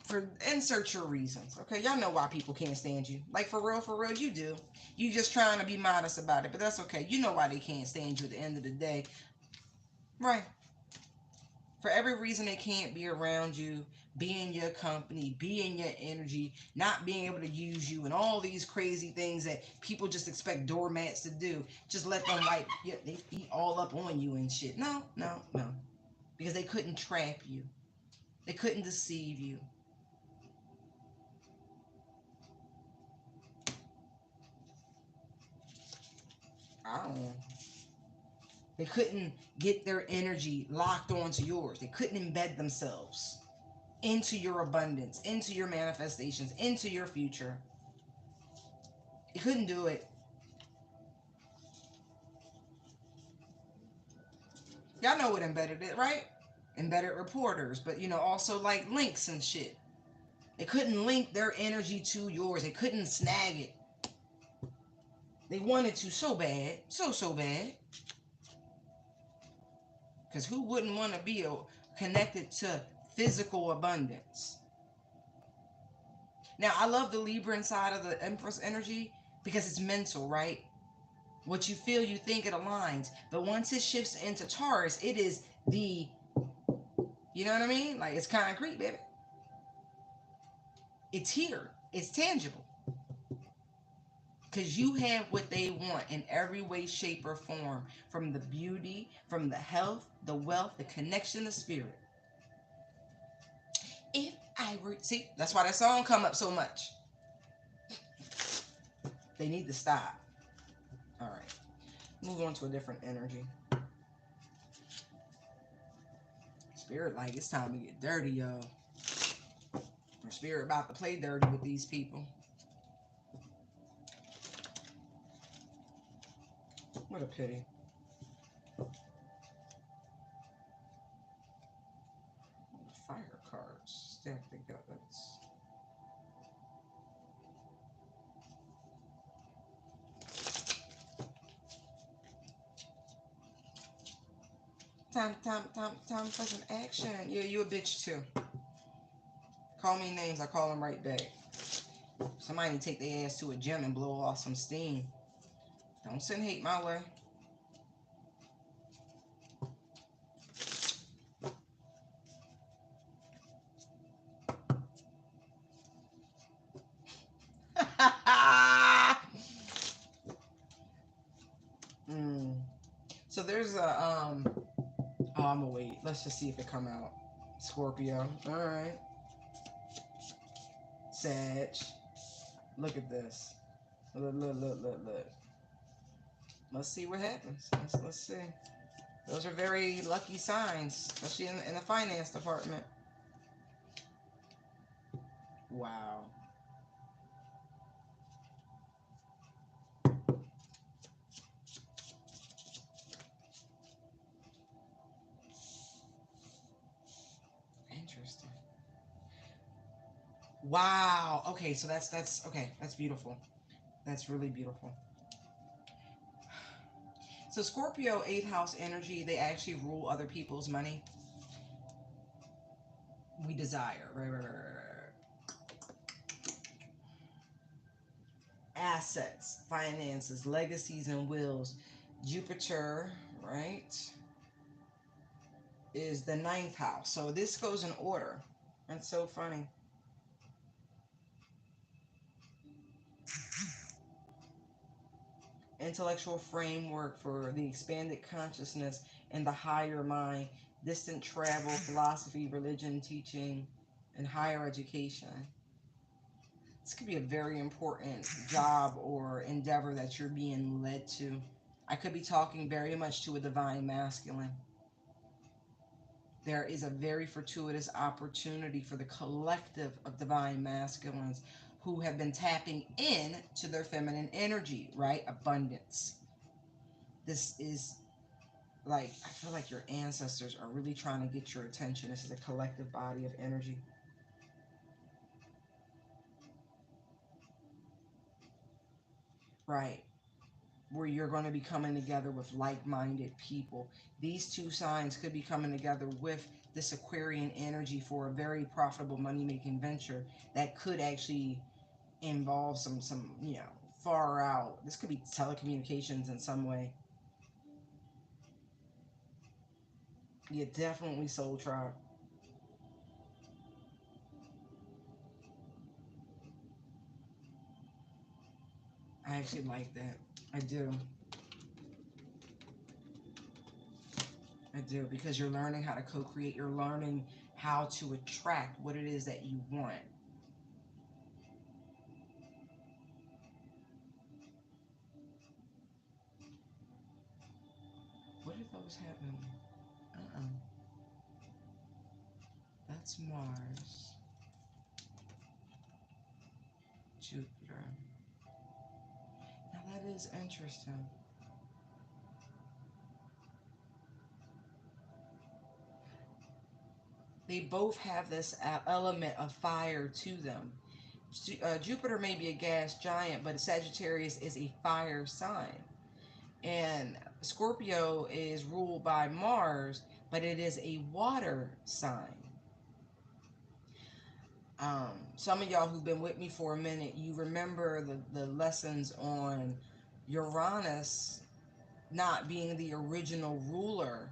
For insert your reasons. Okay, y'all know why people can't stand you. Like for real, you do. You just trying to be modest about it, but that's okay. You know why they can't stand you at the end of the day. Right. For every reason they can't be around you, be in your company, be in your energy, not being able to use you, and all these crazy things that people just expect doormats to do. Just let them like they eat all up on you and shit. No, no, no. Because they couldn't trap you. They couldn't deceive you. I don't know. They couldn't get their energy locked onto yours. They couldn't embed themselves into your abundance, into your manifestations, into your future. They couldn't do it. Y'all know what embedded is, right? Embedded reporters, but also like links and shit. They couldn't link their energy to yours. They couldn't snag it. They wanted to so bad, so bad. Because who wouldn't want to be connected to physical abundance? Now, I love the Libra inside of the Empress energy because it's mental, right? What you feel, you think, it aligns. But once it shifts into Taurus, it is the, you know what I mean? Like, it's concrete, baby. It's here. It's tangible. Because you have what they want in every way, shape, or form. From the beauty, from the health, the wealth, the connection, the spirit. If I were, see, that's why that song come up so much. They need to stop. All right. Move on to a different energy. Spirit, like, it's time to get dirty, yo. Or spirit about to play dirty with these people. What a pity. Fire cards stacked together. Time for some action. Yeah, you a bitch too. Call me names, I call them right back. Somebody need to take their ass to a gym and blow off some steam. Don't send hate my way. So there's a oh, I'm gonna wait. Let's just see if it come out. Scorpio. All right. Sag. Look at this. Look. Let's see what happens. Let's see. Those are very lucky signs, especially in the finance department. Wow. Interesting. Wow. Okay, so that's okay. That's beautiful. That's really beautiful. So Scorpio 8th house energy, they actually rule other people's money. We desire. Right. Assets, finances, legacies, and wills. Jupiter, right, is the 9th house. So this goes in order. That's so funny. Intellectual framework for the expanded consciousness and the higher mind, distant travel, philosophy, religion, teaching, and higher education. This could be a very important job or endeavor that you're being led to. I could be talking very much to a divine masculine. There is a very fortuitous opportunity for the collective of divine masculines who have been tapping in to their feminine energy, right? Abundance. This is like, I feel like your ancestors are really trying to get your attention. This is a collective body of energy. Right. where you're going to be coming together with like-minded people. These two signs could be coming together with this Aquarian energy for a very profitable money-making venture that could actually involve some far out. This could be telecommunications in some way. Yeah, definitely soul tribe. I actually like that. I do. I do, because you're learning how to co-create. You're learning how to attract what it is that you want. What are those having? Uh-uh. That's Mars, Jupiter. Now that is interesting. They both have this element of fire to them. Jupiter may be a gas giant, but Sagittarius is a fire sign. And Scorpio is ruled by Mars, but it is a water sign. Some of y'all who've been with me for a minute, you remember the lessons on Uranus not being the original ruler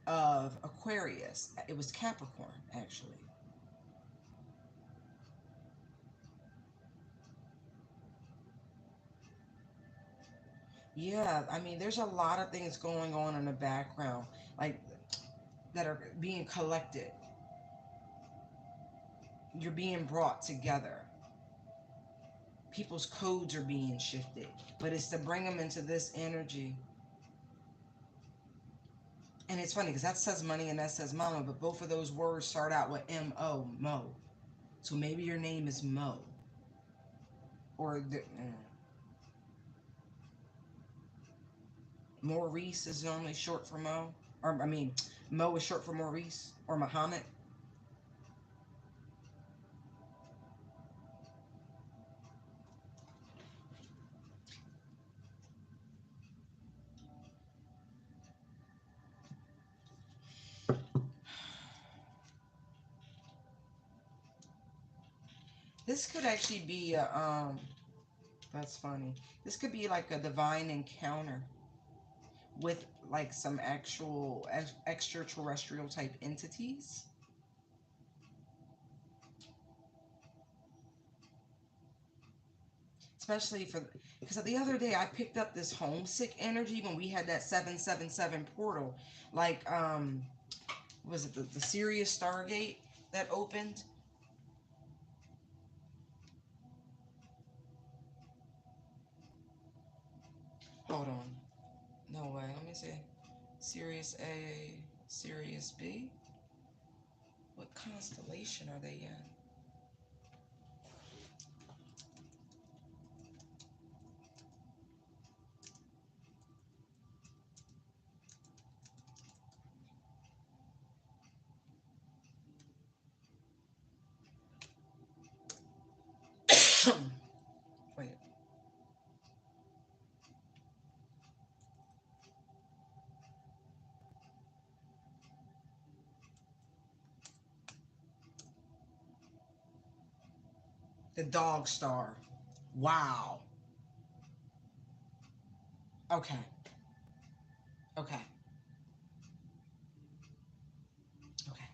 of Aquarius. It was Capricorn, actually. Yeah, I mean, there's a lot of things going on in the background, like that are being collected. You're being brought together. People's codes are being shifted, but it's to bring them into this energy. And it's funny because that says money and that says mama, but both of those words start out with M-O, Mo. So maybe your name is Mo. Or Maurice is normally short for Mo. Or, I mean, Mo is short for Maurice or Muhammad. This could actually be that's funny. This could be like a divine encounter with like some actual extraterrestrial type entities. Especially for, because the other day I picked up this homesick energy when we had that 777 portal. Like, was it the Sirius Stargate that opened? Hold on. No way. Let me see. Sirius A, Sirius B. What constellation are they in? Wait. The Dog Star. Wow. Okay. Okay. Okay.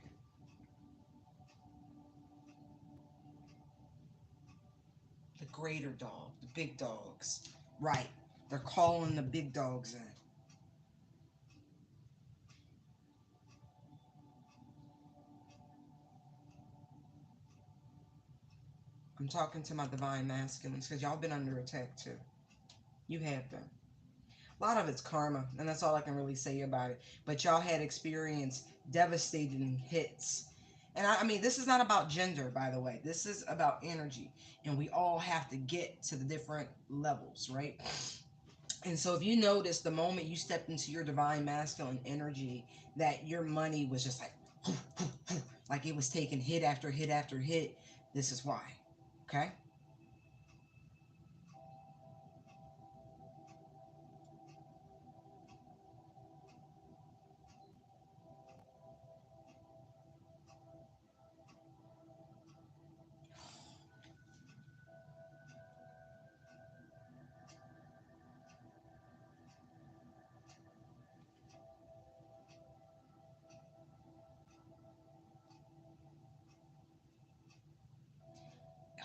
The greater dog, the big dogs. Right. They're calling the big dogs in. I'm talking to my divine masculines because y'all been under attack too. You have been. A lot of it's karma, and that's all I can really say about it. But y'all had experienced devastating hits. And I mean, this is not about gender, by the way. This is about energy. And we all have to get to the different levels, right? And so if you notice the moment you stepped into your divine masculine energy, that your money was just like, like it was taking hit after hit after hit, this is why. Okay?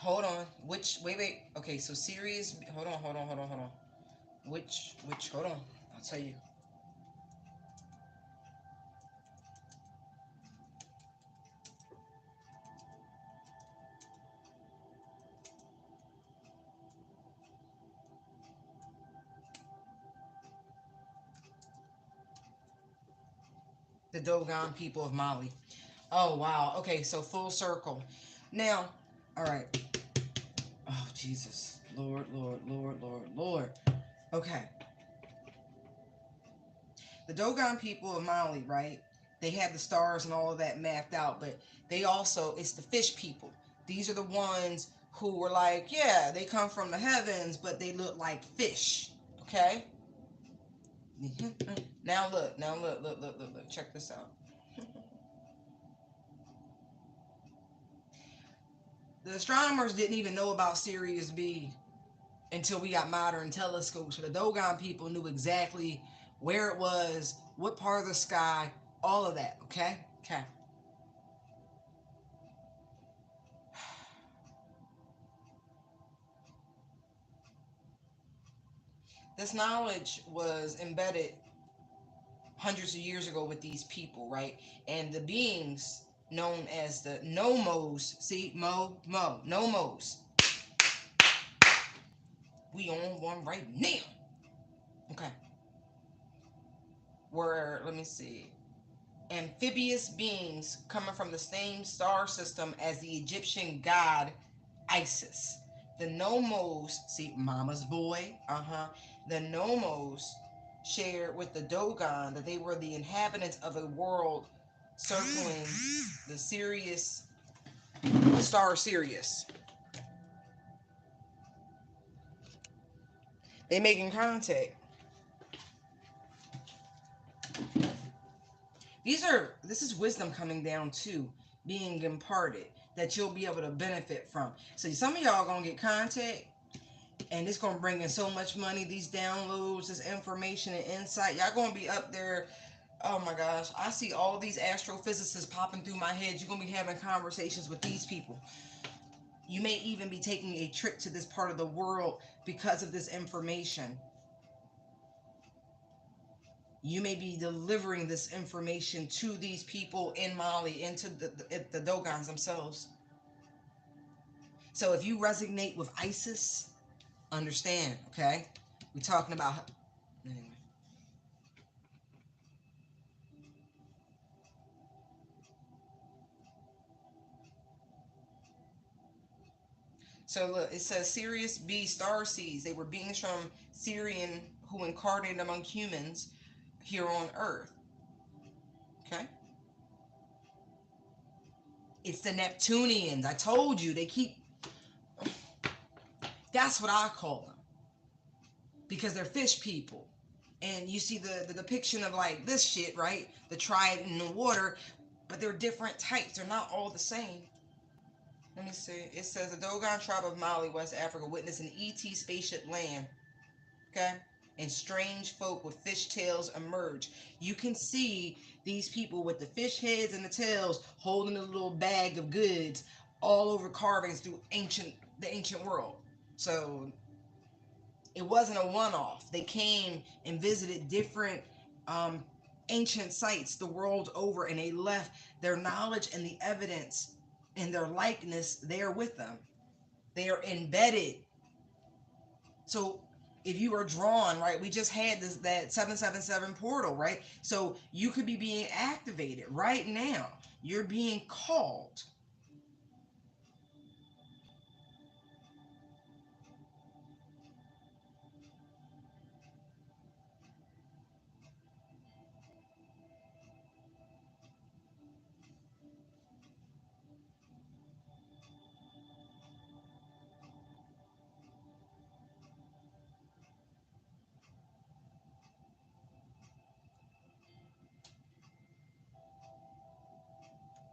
hold on. Which, wait. Okay, so Sirius, hold on. Hold on. I'll tell you. The Dogon people of Mali. Oh, wow. Okay, so full circle. Now, all right. Oh, Jesus. Lord. Okay. The Dogon people of Mali, right? They have the stars and all of that mapped out, but they also, it's the fish people. These are the ones who were like, yeah, they come from the heavens, but they look like fish. Okay? Now look. Check this out. The astronomers didn't even know about Sirius B until we got modern telescopes. So the Dogon people knew exactly where it was, what part of the sky, all of that. Okay? Okay. This knowledge was embedded hundreds of years ago with these people, right? And the beings known as the nomos, see, nomos. We on one right now. Okay. Were, let me see, amphibious beings coming from the same star system as the Egyptian god Isis. The Nomos, see, Mama's boy, the Nomos shared with the Dogon that they were the inhabitants of a world circling the Sirius, star Sirius. They making contact. This is wisdom coming down too, being imparted that you'll be able to benefit from. So some of y'all gonna get contact, and it's gonna bring in so much money. These downloads, this information and insight, y'all gonna be up there. Oh my gosh, I see all these astrophysicists popping through my head. You're gonna be having conversations with these people. You may even be taking a trip to this part of the world because of this information. You may be delivering this information to these people in Mali, into the Dogons themselves. So if you resonate with ISIS, understand, okay? We're talking about, anyway. So look, it says Sirius B star seeds. They were beings from Syrian who incarnated among humans here on Earth. Okay? It's the Neptunians. I told you, they keep, that's what I call them. Because they're fish people. And you see the depiction of like this shit, right? The trident in the water, but they're different types. They're not all the same. Let me see. It says the Dogon tribe of Mali, West Africa, witnessed an ET spaceship land. Okay? And strange folk with fish tails emerge. You can see these people with the fish heads and the tails holding a little bag of goods all over carvings through the ancient world. So it wasn't a one-off. They came and visited different um, ancient sites the world over, and they left their knowledge and the evidence and their likeness there with them. They are embedded. So if you are drawn, right, we just had that 777 portal, right? So you could be being activated right now. You're being called.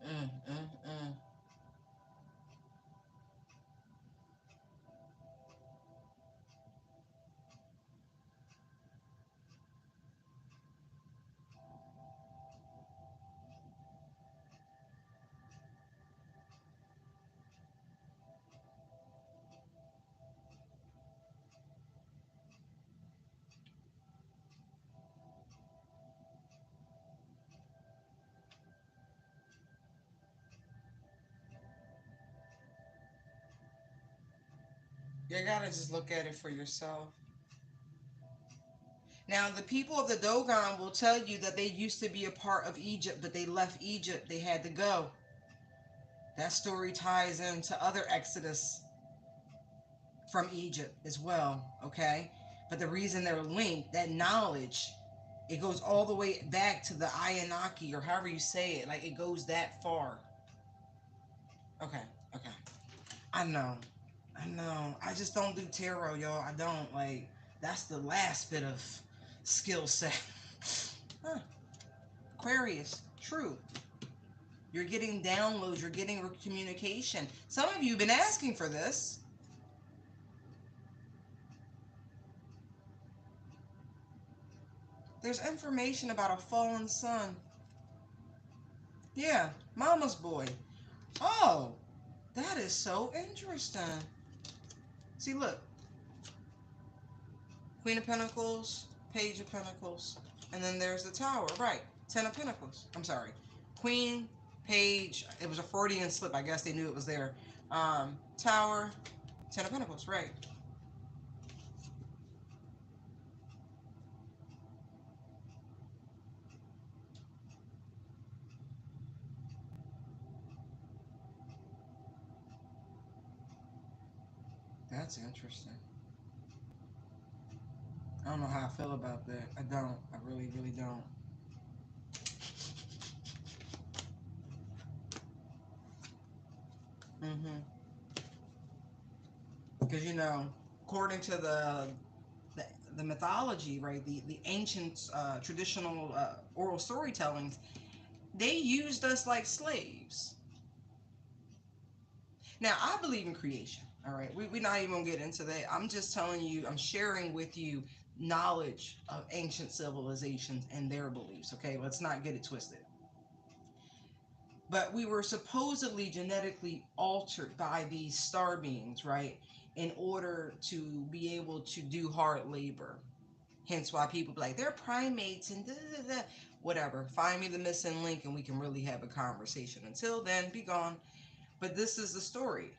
Mm, mm, mm. You gotta just look at it for yourself. Now, the people of the Dogon will tell you that they used to be a part of Egypt, but they left Egypt. They had to go. That story ties into other Exodus from Egypt as well, okay? But the reason they're linked, that knowledge, it goes all the way back to the Ayanaki, or however you say it. Like, it goes that far. Okay, okay. I know. I know. I just don't do tarot, y'all. I don't. Like, that's the last bit of skill set. Huh. Aquarius, true. You're getting downloads, you're getting communication. Some of you have been asking for this. There's information about a fallen son. Yeah, mama's boy. Oh, that is so interesting. See, look. Queen of Pentacles, Page of Pentacles, and then there's the Tower. Right, Ten of Pentacles. I'm sorry. Queen, Page, it was a Freudian slip. I guess they knew it was there. Tower, Ten of Pentacles. Right. That's interesting. I don't know how I feel about that. I don't. I really, really don't. Mm-hmm. Because, according to the, the mythology, right, the ancient traditional oral storytellings, they used us like slaves. Now, I believe in creation. All right. We're not even going to get into that. I'm just telling you, I'm sharing with you knowledge of ancient civilizations and their beliefs. Okay. Let's not get it twisted. But we were supposedly genetically altered by these star beings, right? In order to be able to do hard labor. Hence why people be like, they're primates and da, da, da. Whatever. Find me the missing link and we can really have a conversation. Until then, be gone. But this is the story,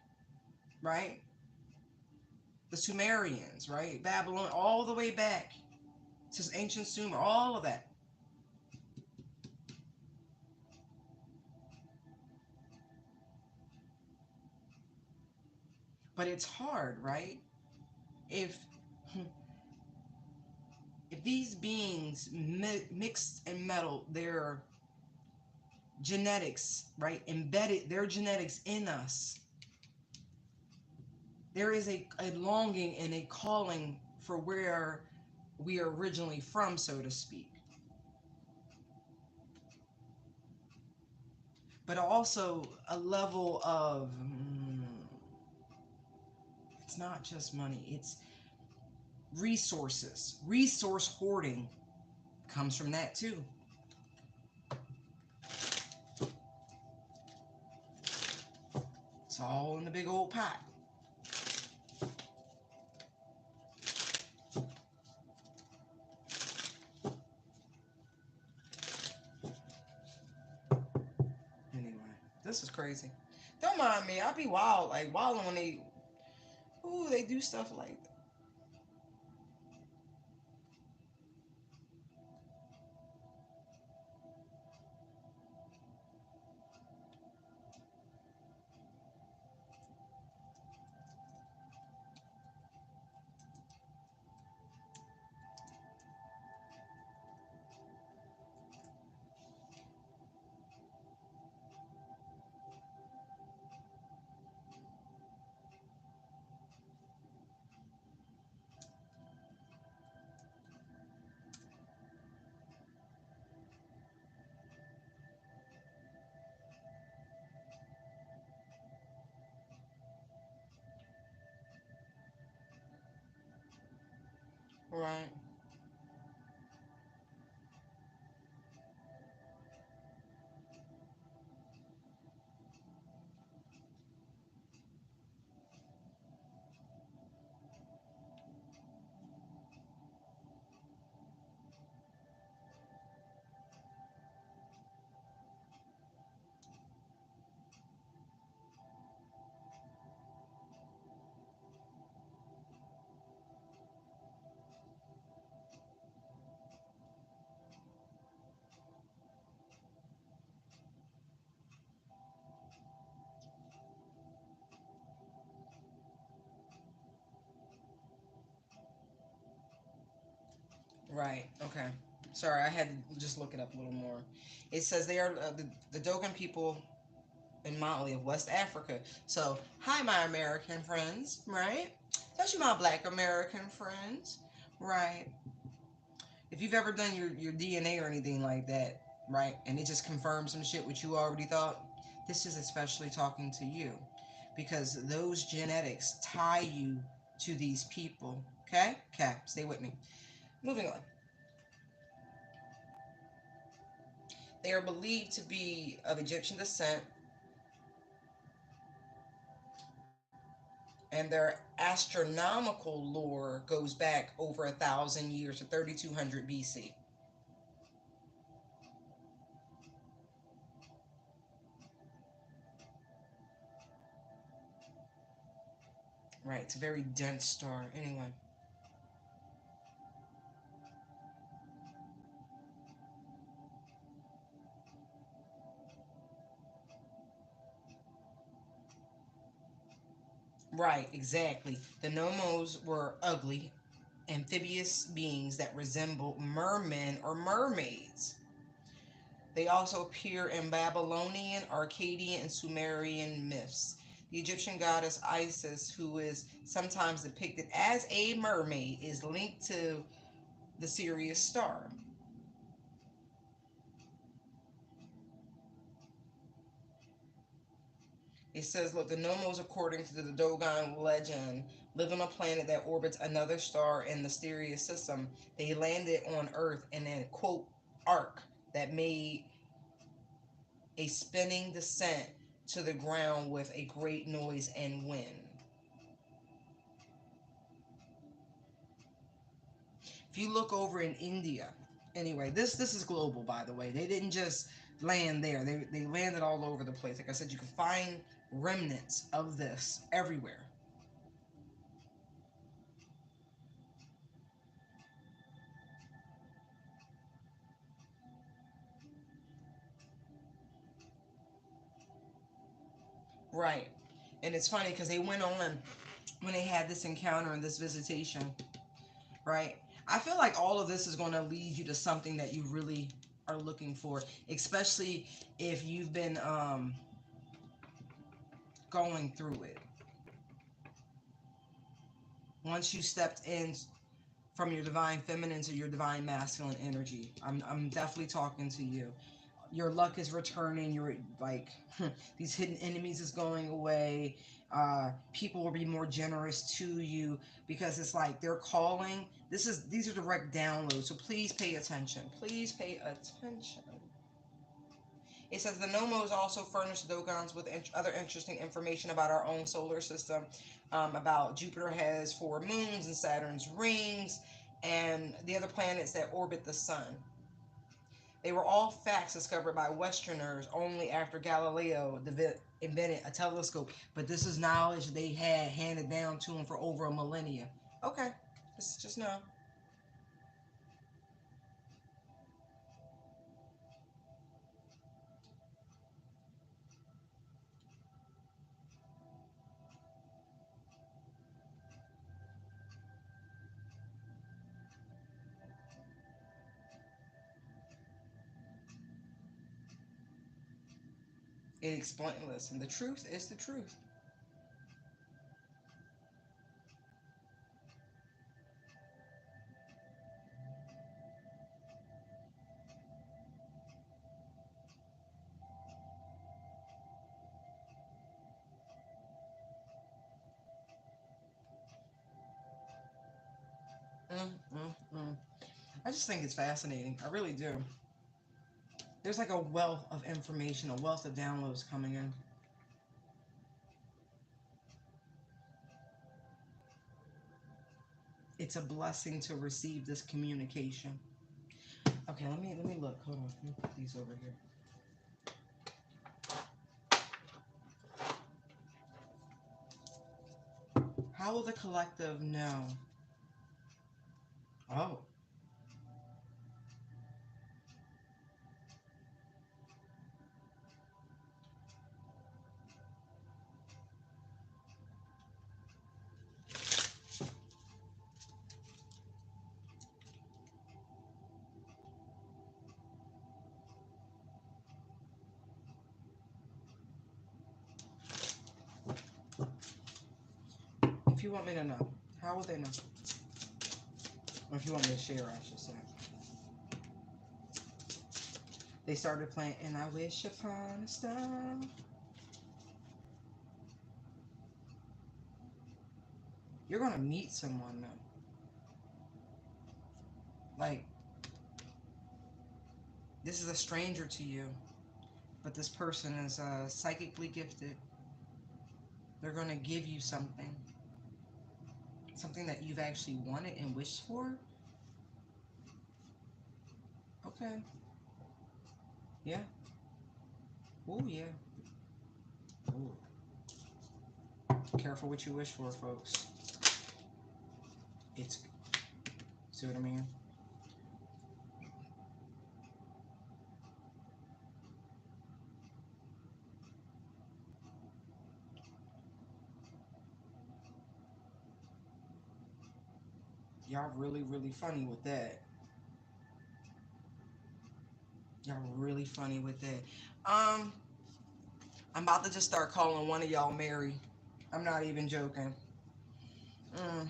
right? The Sumerians, right? Babylon, all the way back to ancient Sumer, all of that. But it's hard, right? If if these beings mixed and meddled their genetics, right, embedded their genetics in us, there is a longing and a calling for where we are originally from, so to speak. But also a level of it's not just money, it's resources. Resource hoarding comes from that too. It's all in the big old pot. Anyway, this is crazy. Don't mind me. I be wild, like wilding when they do stuff like that. Right. Right. Okay. Sorry, I had to just look it up a little more. It says they are the Dogon people in Mali of West Africa. So, hi, my American friends, right? Especially my Black American friends, right? If you've ever done your DNA or anything like that, right, and it just confirms some shit which you already thought, this is especially talking to you because those genetics tie you to these people. Okay? Okay, stay with me. Moving on. They are believed to be of Egyptian descent, and their astronomical lore goes back over 1,000 years to 3,200 BC. Right, it's a very dense star. Anyway, right, exactly. The Nomos were ugly, amphibious beings that resembled mermen or mermaids. They also appear in Babylonian, Akkadian, and Sumerian myths. The Egyptian goddess Isis, who is sometimes depicted as a mermaid, is linked to the Sirius star. It says, look, the Nomos, according to the Dogon legend, live on a planet that orbits another star in the Sirius system. They landed on Earth in an, quote, arc that made a spinning descent to the ground with a great noise and wind. If you look over in India, anyway, this is global, by the way. They didn't just land there. They landed all over the place. Like I said, you can find remnants of this everywhere. Right. And it's funny because they went on when they had this encounter and this visitation, right? I feel like all of this is going to lead you to something that you really are looking for, especially if you've been going through it. Once you stepped in from your divine feminine to your divine masculine energy, I'm definitely talking to you. Your luck is returning. You're like these hidden enemies is going away. People will be more generous to you because it's like they're calling. These are direct downloads. So please pay attention. Please pay attention. It says the Nomos also furnish Dogons with other interesting information about our own solar system, about Jupiter has four moons and Saturn's rings, and the other planets that orbit the sun. They were all facts discovered by Westerners only after Galileo invented a telescope. But this is knowledge they had handed down to them for over a millennia. Okay, just know. It explains. Listen, the truth is the truth. Mm, mm, mm. I just think it's fascinating. I really do. There's like a wealth of information, a wealth of downloads coming in. It's a blessing to receive this communication. Okay, let me look. Hold on. Let me put these over here. How will the collective know? Oh, If you want me to know, how will they know? Or if you want me to share, I should say. They started playing, and I wish upon a star. You're going to meet someone, though. Like, this is a stranger to you, but this person is psychically gifted. They're going to give you something. Something that you've actually wanted and wished for. Okay. Yeah. Oh, yeah. Ooh. Careful what you wish for, folks. It's, see what I mean? Y'all really, really funny with that. Y'all really funny with that. I'm about to just start calling one of y'all Mary. I'm not even joking. Mm.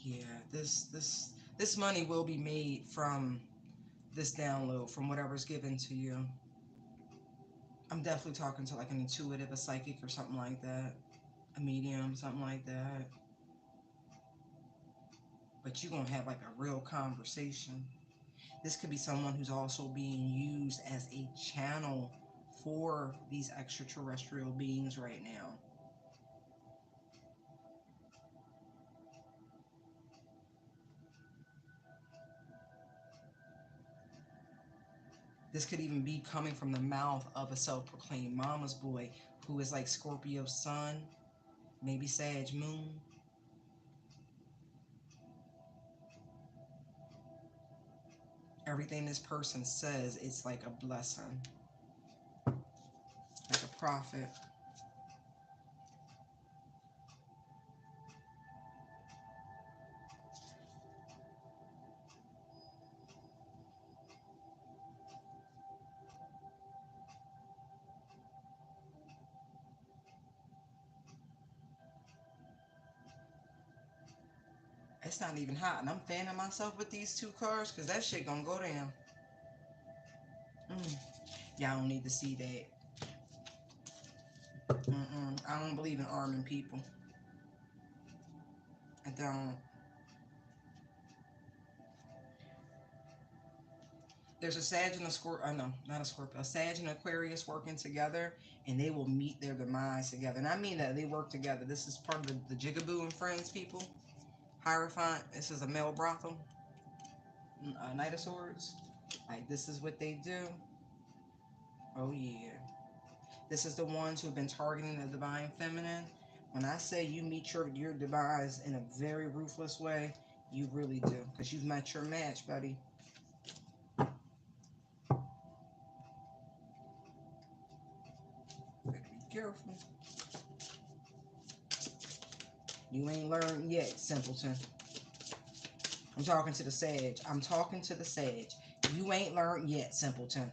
Yeah, this money will be made from this download, from whatever's given to you. I'm definitely talking to like an intuitive, a psychic, or something like that, a medium, something like that. But you're gonna have like a real conversation. This could be someone who's also being used as a channel for these extraterrestrial beings right now. This could even be coming from the mouth of a self-proclaimed mama's boy who is like Scorpio sun, maybe Sag moon. Everything this person says, it's like a blessing, like a prophet. It's not even hot, and I'm fanning myself with these two cards because that shit gonna go down. Mm. Y'all don't need to see that. I don't believe in arming people. I don't. There's a Sag and a Scorpio. No, not a Scorpio. A Sag and Aquarius working together, and they will meet their demise together. And I mean that they work together. This is part of the Jigaboo and Friends people. Hierophant. This is a male brothel. Knight of Swords. Like, this is what they do. Oh, yeah. This is the ones who have been targeting the divine feminine. When I say you meet your demise in a very ruthless way, you really do. Because you've met your match, buddy. Better be careful. You ain't learned yet, simpleton. I'm talking to the sage. I'm talking to the sage. You ain't learned yet, simpleton.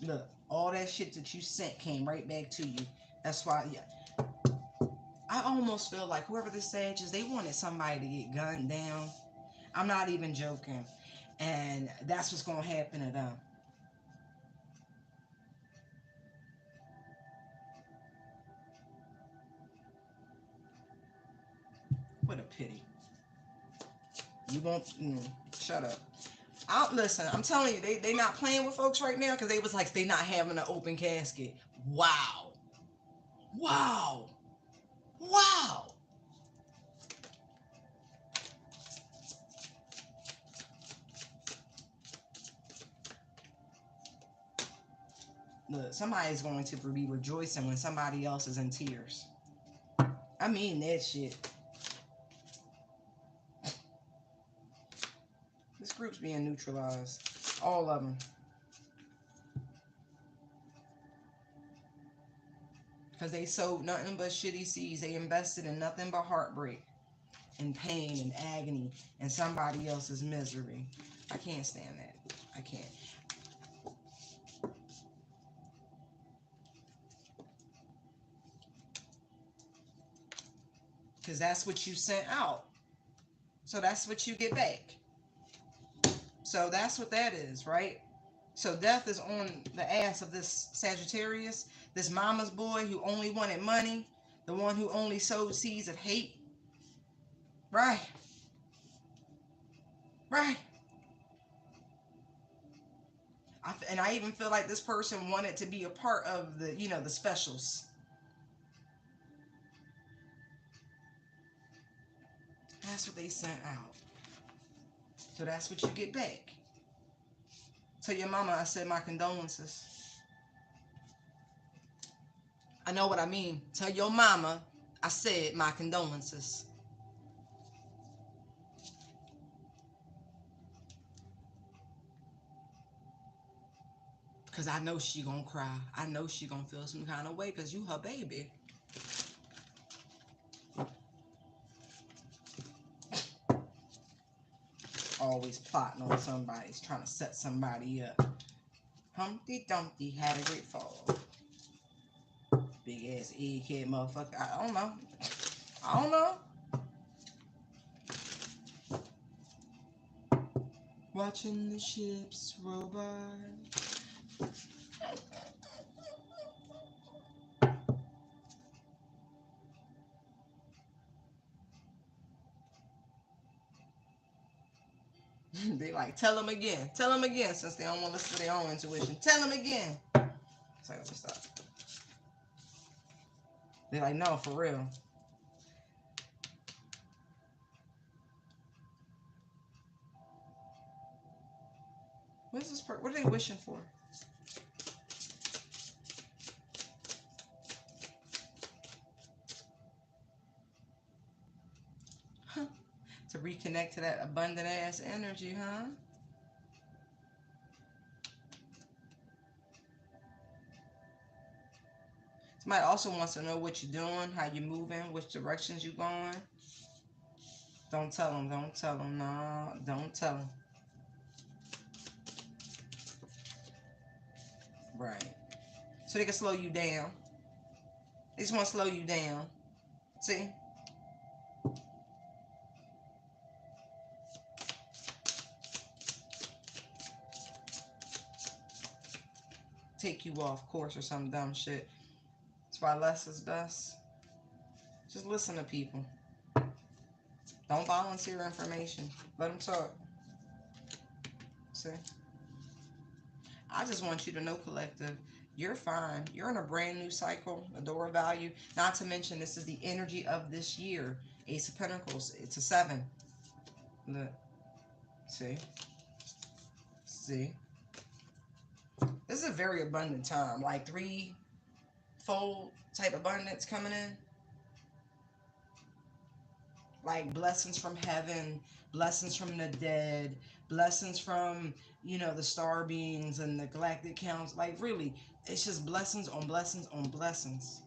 Look, all that shit that you sent came right back to you. That's why, yeah. I almost feel like whoever this sage is, they wanted somebody to get gunned down. I'm not even joking. And that's what's going to happen to them. What a pity. You won't, shut up. Listen, I'm telling you, they not playing with folks right now because they was like, they not having an open casket. Wow. Wow. Wow. Look, somebody's going to be rejoicing when somebody else is in tears. mean that shit. This group's being neutralized. All of them. Because they sowed nothing but shitty seeds. They invested in nothing but heartbreak and pain and agony and somebody else's misery. I can't stand that. I can't. Because that's what you sent out. So that's what you get back. So that's what that is, right? So death is on the ass of this Sagittarius, this mama's boy who only wanted money, the one who only sowed seeds of hate. Right. Right. And I even feel like this person wanted to be a part of the, the specials. That's what they sent out. So that's what you get back. Tell your mama I said my condolences. I know what I mean. Tell your mama I said my condolences. Because I know she gonna cry. I know she gonna feel some kind of way because you her baby. Always plotting on somebody, trying to set somebody up. Humpty Dumpty had a great fall. Big ass egghead motherfucker. I don't know. I don't know. Watching the ships roll by. They like, tell them again. Tell them again, since they don't want to listen to their own intuition. Tell them again. It's like, let me stop. They're like, no, for real. What is this? What are they wishing for? Huh. To reconnect to that abundant ass energy, huh? Somebody also wants to know what you're doing, how you're moving, which directions you're going. Don't tell them. Don't tell them. No, don't tell them. Right. So they can slow you down. They just want to slow you down. See? Take you off course or some dumb shit. That's why less is best. Just listen to people. Don't volunteer information. Let them talk. See? I just want you to know, collective, you're fine. You're in a brand new cycle, a door of value. Not to mention, this is the energy of this year. Ace of Pentacles. It's a 7. Look. See? See? This is a very abundant time. Like 3-fold type abundance coming in. Like blessings from heaven, blessings from the dead, blessings from, the star beings and the galactic counts. Like really, it's just blessings on blessings on blessings.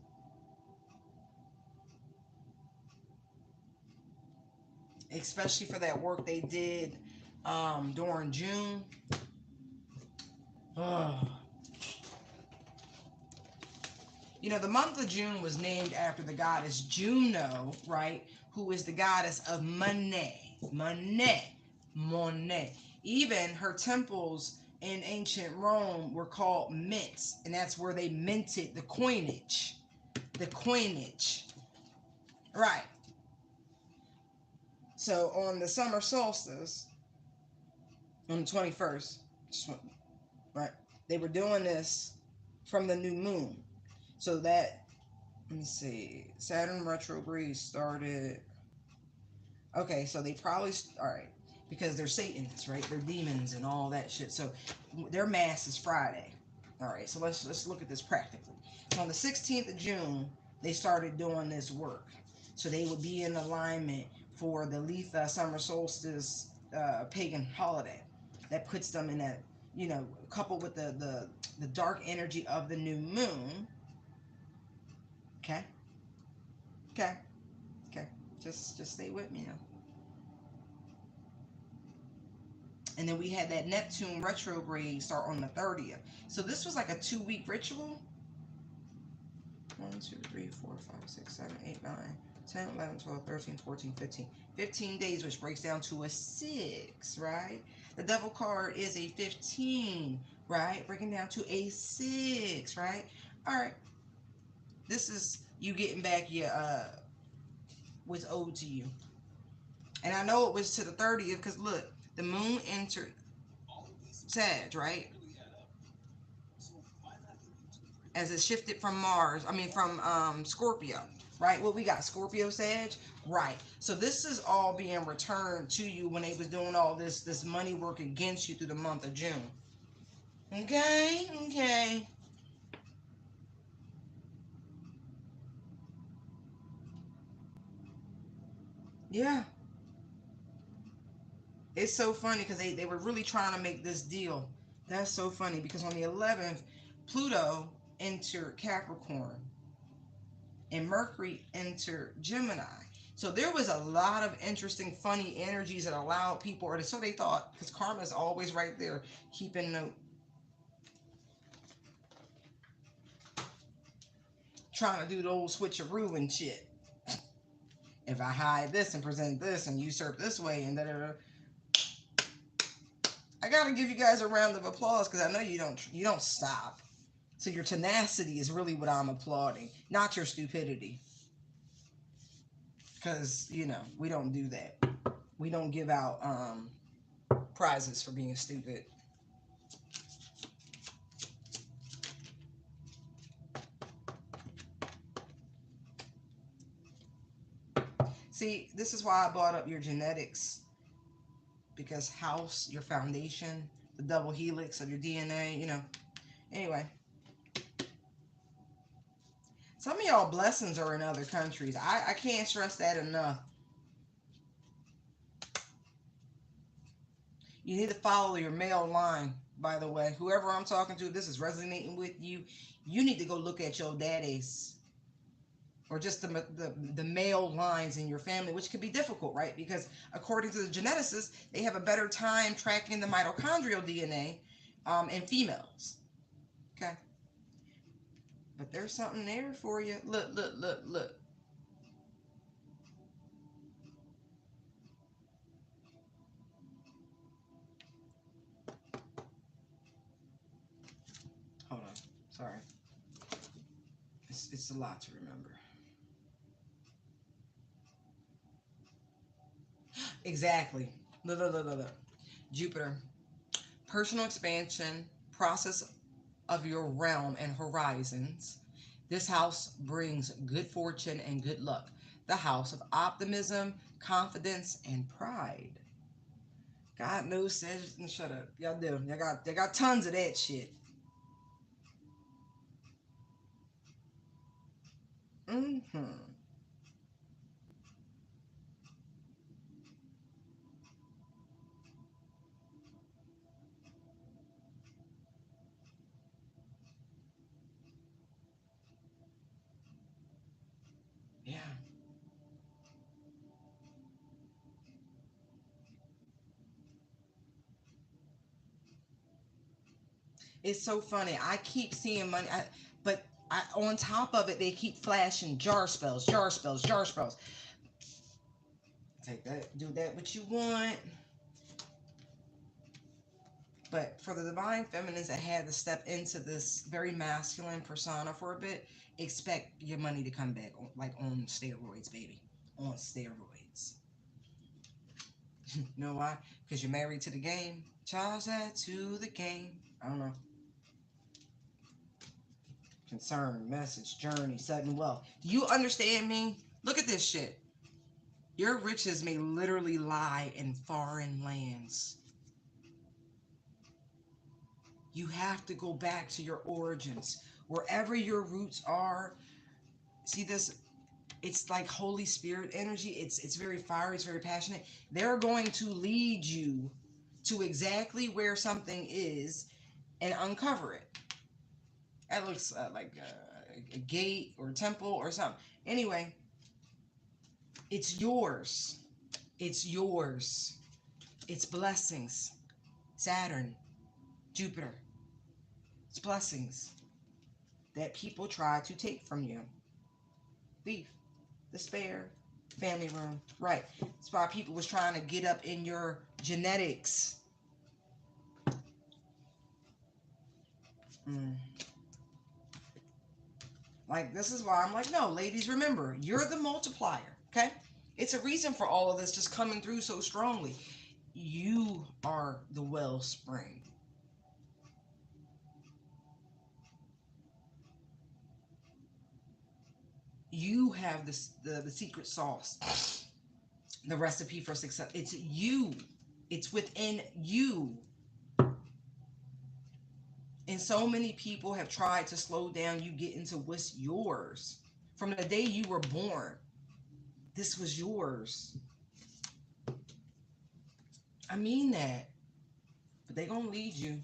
Especially for that work they did during June. Oh. The month of June was named after the goddess Juno, right? Who is the goddess of money. Monet. Even her temples in ancient Rome were called mints, and that's where they minted the coinage. Right. So on the summer solstice, on the 21st, right, they were doing this from the new moon. So that, let me see, Saturn retrograde started. Okay, so they probably, all right, because they're Satanists, right? They're demons and all that shit. So their mass is Friday. All right, so let's look at this practically. So on the 16th of June, they started doing this work. So they would be in alignment for the Letha summer solstice pagan holiday. That puts them in that, coupled with the dark energy of the new moon. Okay, okay, okay. Just stay with me now. And then we had that Neptune retrograde start on the 30th. So this was like a 2-week ritual. 1, 2, 3, 4, 5, 6, 7, 8, 9, 10, 11, 12, 13, 14, 15. 15 days, which breaks down to a 6, right? The devil card is a 15, right? Breaking down to a 6, right? All right. This is you getting back your what's owed to you. And I know it was to the 30th because look, the moon entered Sag, right? As it shifted from Mars, I mean from Scorpio, right? What we got, Scorpio Sag, right? So this is all being returned to you when they was doing all this money work against you through the month of June. Okay, okay. Yeah, it's so funny because they were really trying to make this deal. That's so funny because on the 11th, Pluto entered Capricorn and Mercury entered Gemini. So there was a lot of interesting, funny energies that allowed people, or so they thought, because karma is always right there, keeping note, trying to do the old switcheroo and shit. If I hide this and present this and usurp this way and da da da, I gotta give you guys a round of applause because I know you don't stop. So your tenacity is really what I'm applauding, not your stupidity. Because we don't do that. We don't give out prizes for being stupid. See, this is why I brought up your genetics, because house, your foundation, the double helix of your DNA. Anyway, some of y'all blessings are in other countries. I can't stress that enough. You need to follow your male line, by the way. Whoever I'm talking to, this is resonating with you. You need to go look at your daddies or just the male lines in your family, which could be difficult, right? Because according to the geneticists, they have a better time tracking the mitochondrial DNA in females. Okay, but there's something there for you. Look, look, look, look. Hold on, sorry. It's a lot to remember. Exactly. Look, look, look, look, look. Jupiter, personal expansion, process of your realm and horizons. This house brings good fortune and good luck. The house of optimism, confidence, and pride. God knows, shut up. Y'all do. Y'all got tons of that shit. Mm-hmm. Yeah. It's so funny. I keep seeing money, but on top of it, they keep flashing jar spells, jar spells, jar spells. Take that, do that what you want. But for the divine feminines that had to step into this very masculine persona for a bit, expect your money to come back like on steroids, baby. On steroids. You know why? Because you're married to the game. Charge that to the game. I don't know. Concern, message, journey, sudden wealth. Do you understand me? Look at this shit. Your riches may literally lie in foreign lands. You have to go back to your origins. Wherever your roots are, see this? It's like Holy Spirit energy. It's very fiery, it's very passionate. They're going to lead you to exactly where something is and uncover it. That looks like a gate or temple or something. Anyway, it's yours. It's yours. It's blessings. Saturn, Jupiter. It's blessings that people try to take from you. Thief, despair, family room. Right. That's why people was trying to get up in your genetics. Mm. Like, this is why I'm like, no, ladies, remember, you're the multiplier, okay? It's a reason for all of this just coming through so strongly. You are the wellspring. You have the secret sauce, the recipe for success. It's you. It's within you. And so many people have tried to slow down you get into what's yours. From the day you were born, this was yours. I mean that. But they're going to lead you.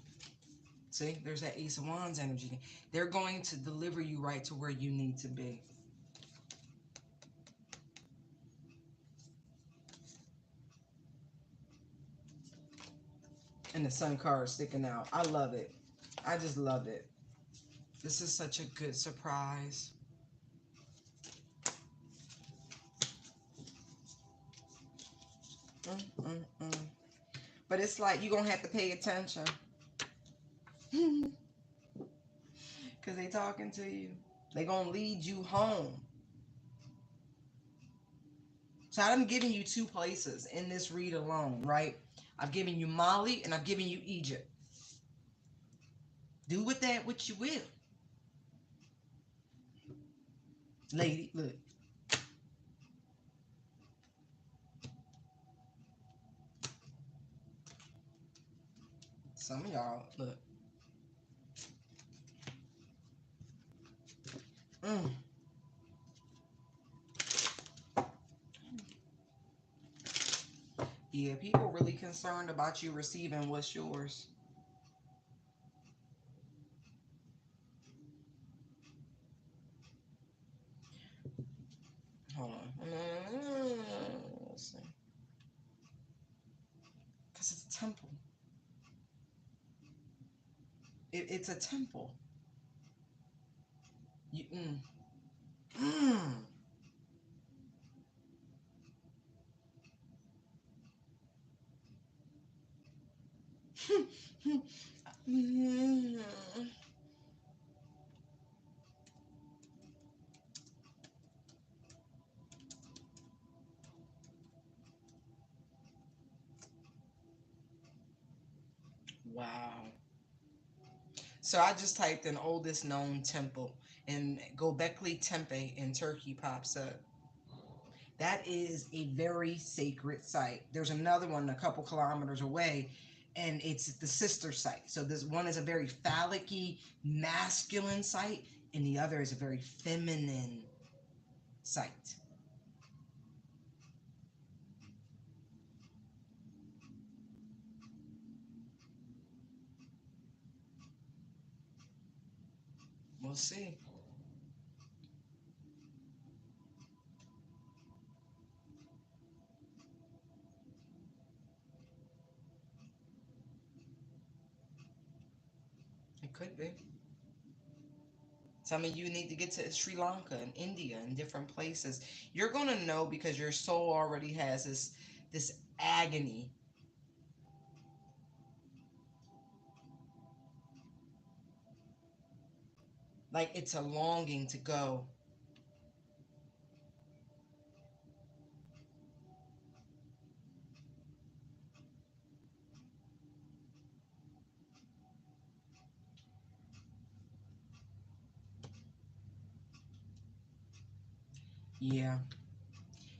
See, there's that Ace of Wands energy. They're going to deliver you right to where you need to be. And the Sun card sticking out. I love it. I just love it. This is such a good surprise. Mm, mm, mm. But it's like you're going to have to pay attention. Because they talking to you. They going to lead you home. So I'm giving you two places in this read alone, right? I've given you Mali and I've given you Egypt. Do with that what you will. Lady, look. Some of y'all, look. Mm. Yeah, people really concerned about you receiving what's yours. Hold on. Let's see. Because it's a temple. It's a temple. You, mm. Mm. Wow. So I just typed in oldest known temple and Göbekli Tepe in Turkey pops up. That is a very sacred site. There's another one a couple kilometers away, and it's the sister site. So this one is a very phallic-y, masculine site, and the other is a very feminine site. We'll see. It could be. Some of you need to get to Sri Lanka and India and different places. You're gonna know because your soul already has this agony. Like it's a longing to go. Yeah.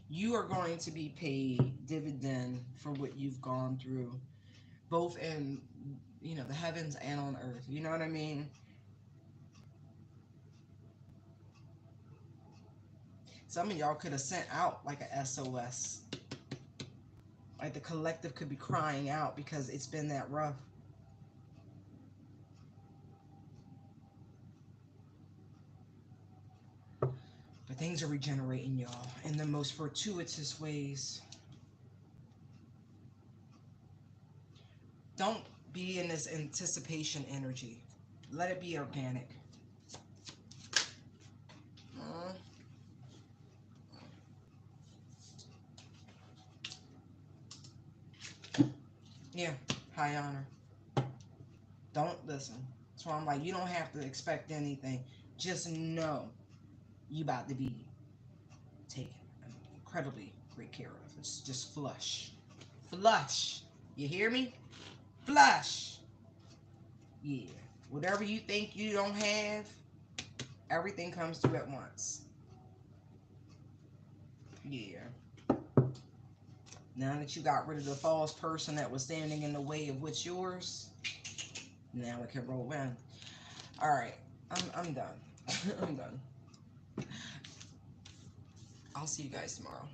You are going to be paid dividend for what you've gone through, both in the heavens and on earth. You know what I mean? Some of y'all could have sent out like a SOS. Like the collective could be crying out because it's been that rough. But things are regenerating, y'all, in the most fortuitous ways. Don't be in this anticipation energy. Let it be organic. Yeah, high honor. Don't listen. So I'm like, you don't have to expect anything. Just know you about to be taken incredibly great care of. It's just flush. Flush. You hear me? Flush. Yeah. Whatever you think you don't have, everything comes through at once. Yeah. Now that you got rid of the false person that was standing in the way of what's yours, now it can roll in. All right. I'm done. I'm done. I'll see you guys tomorrow.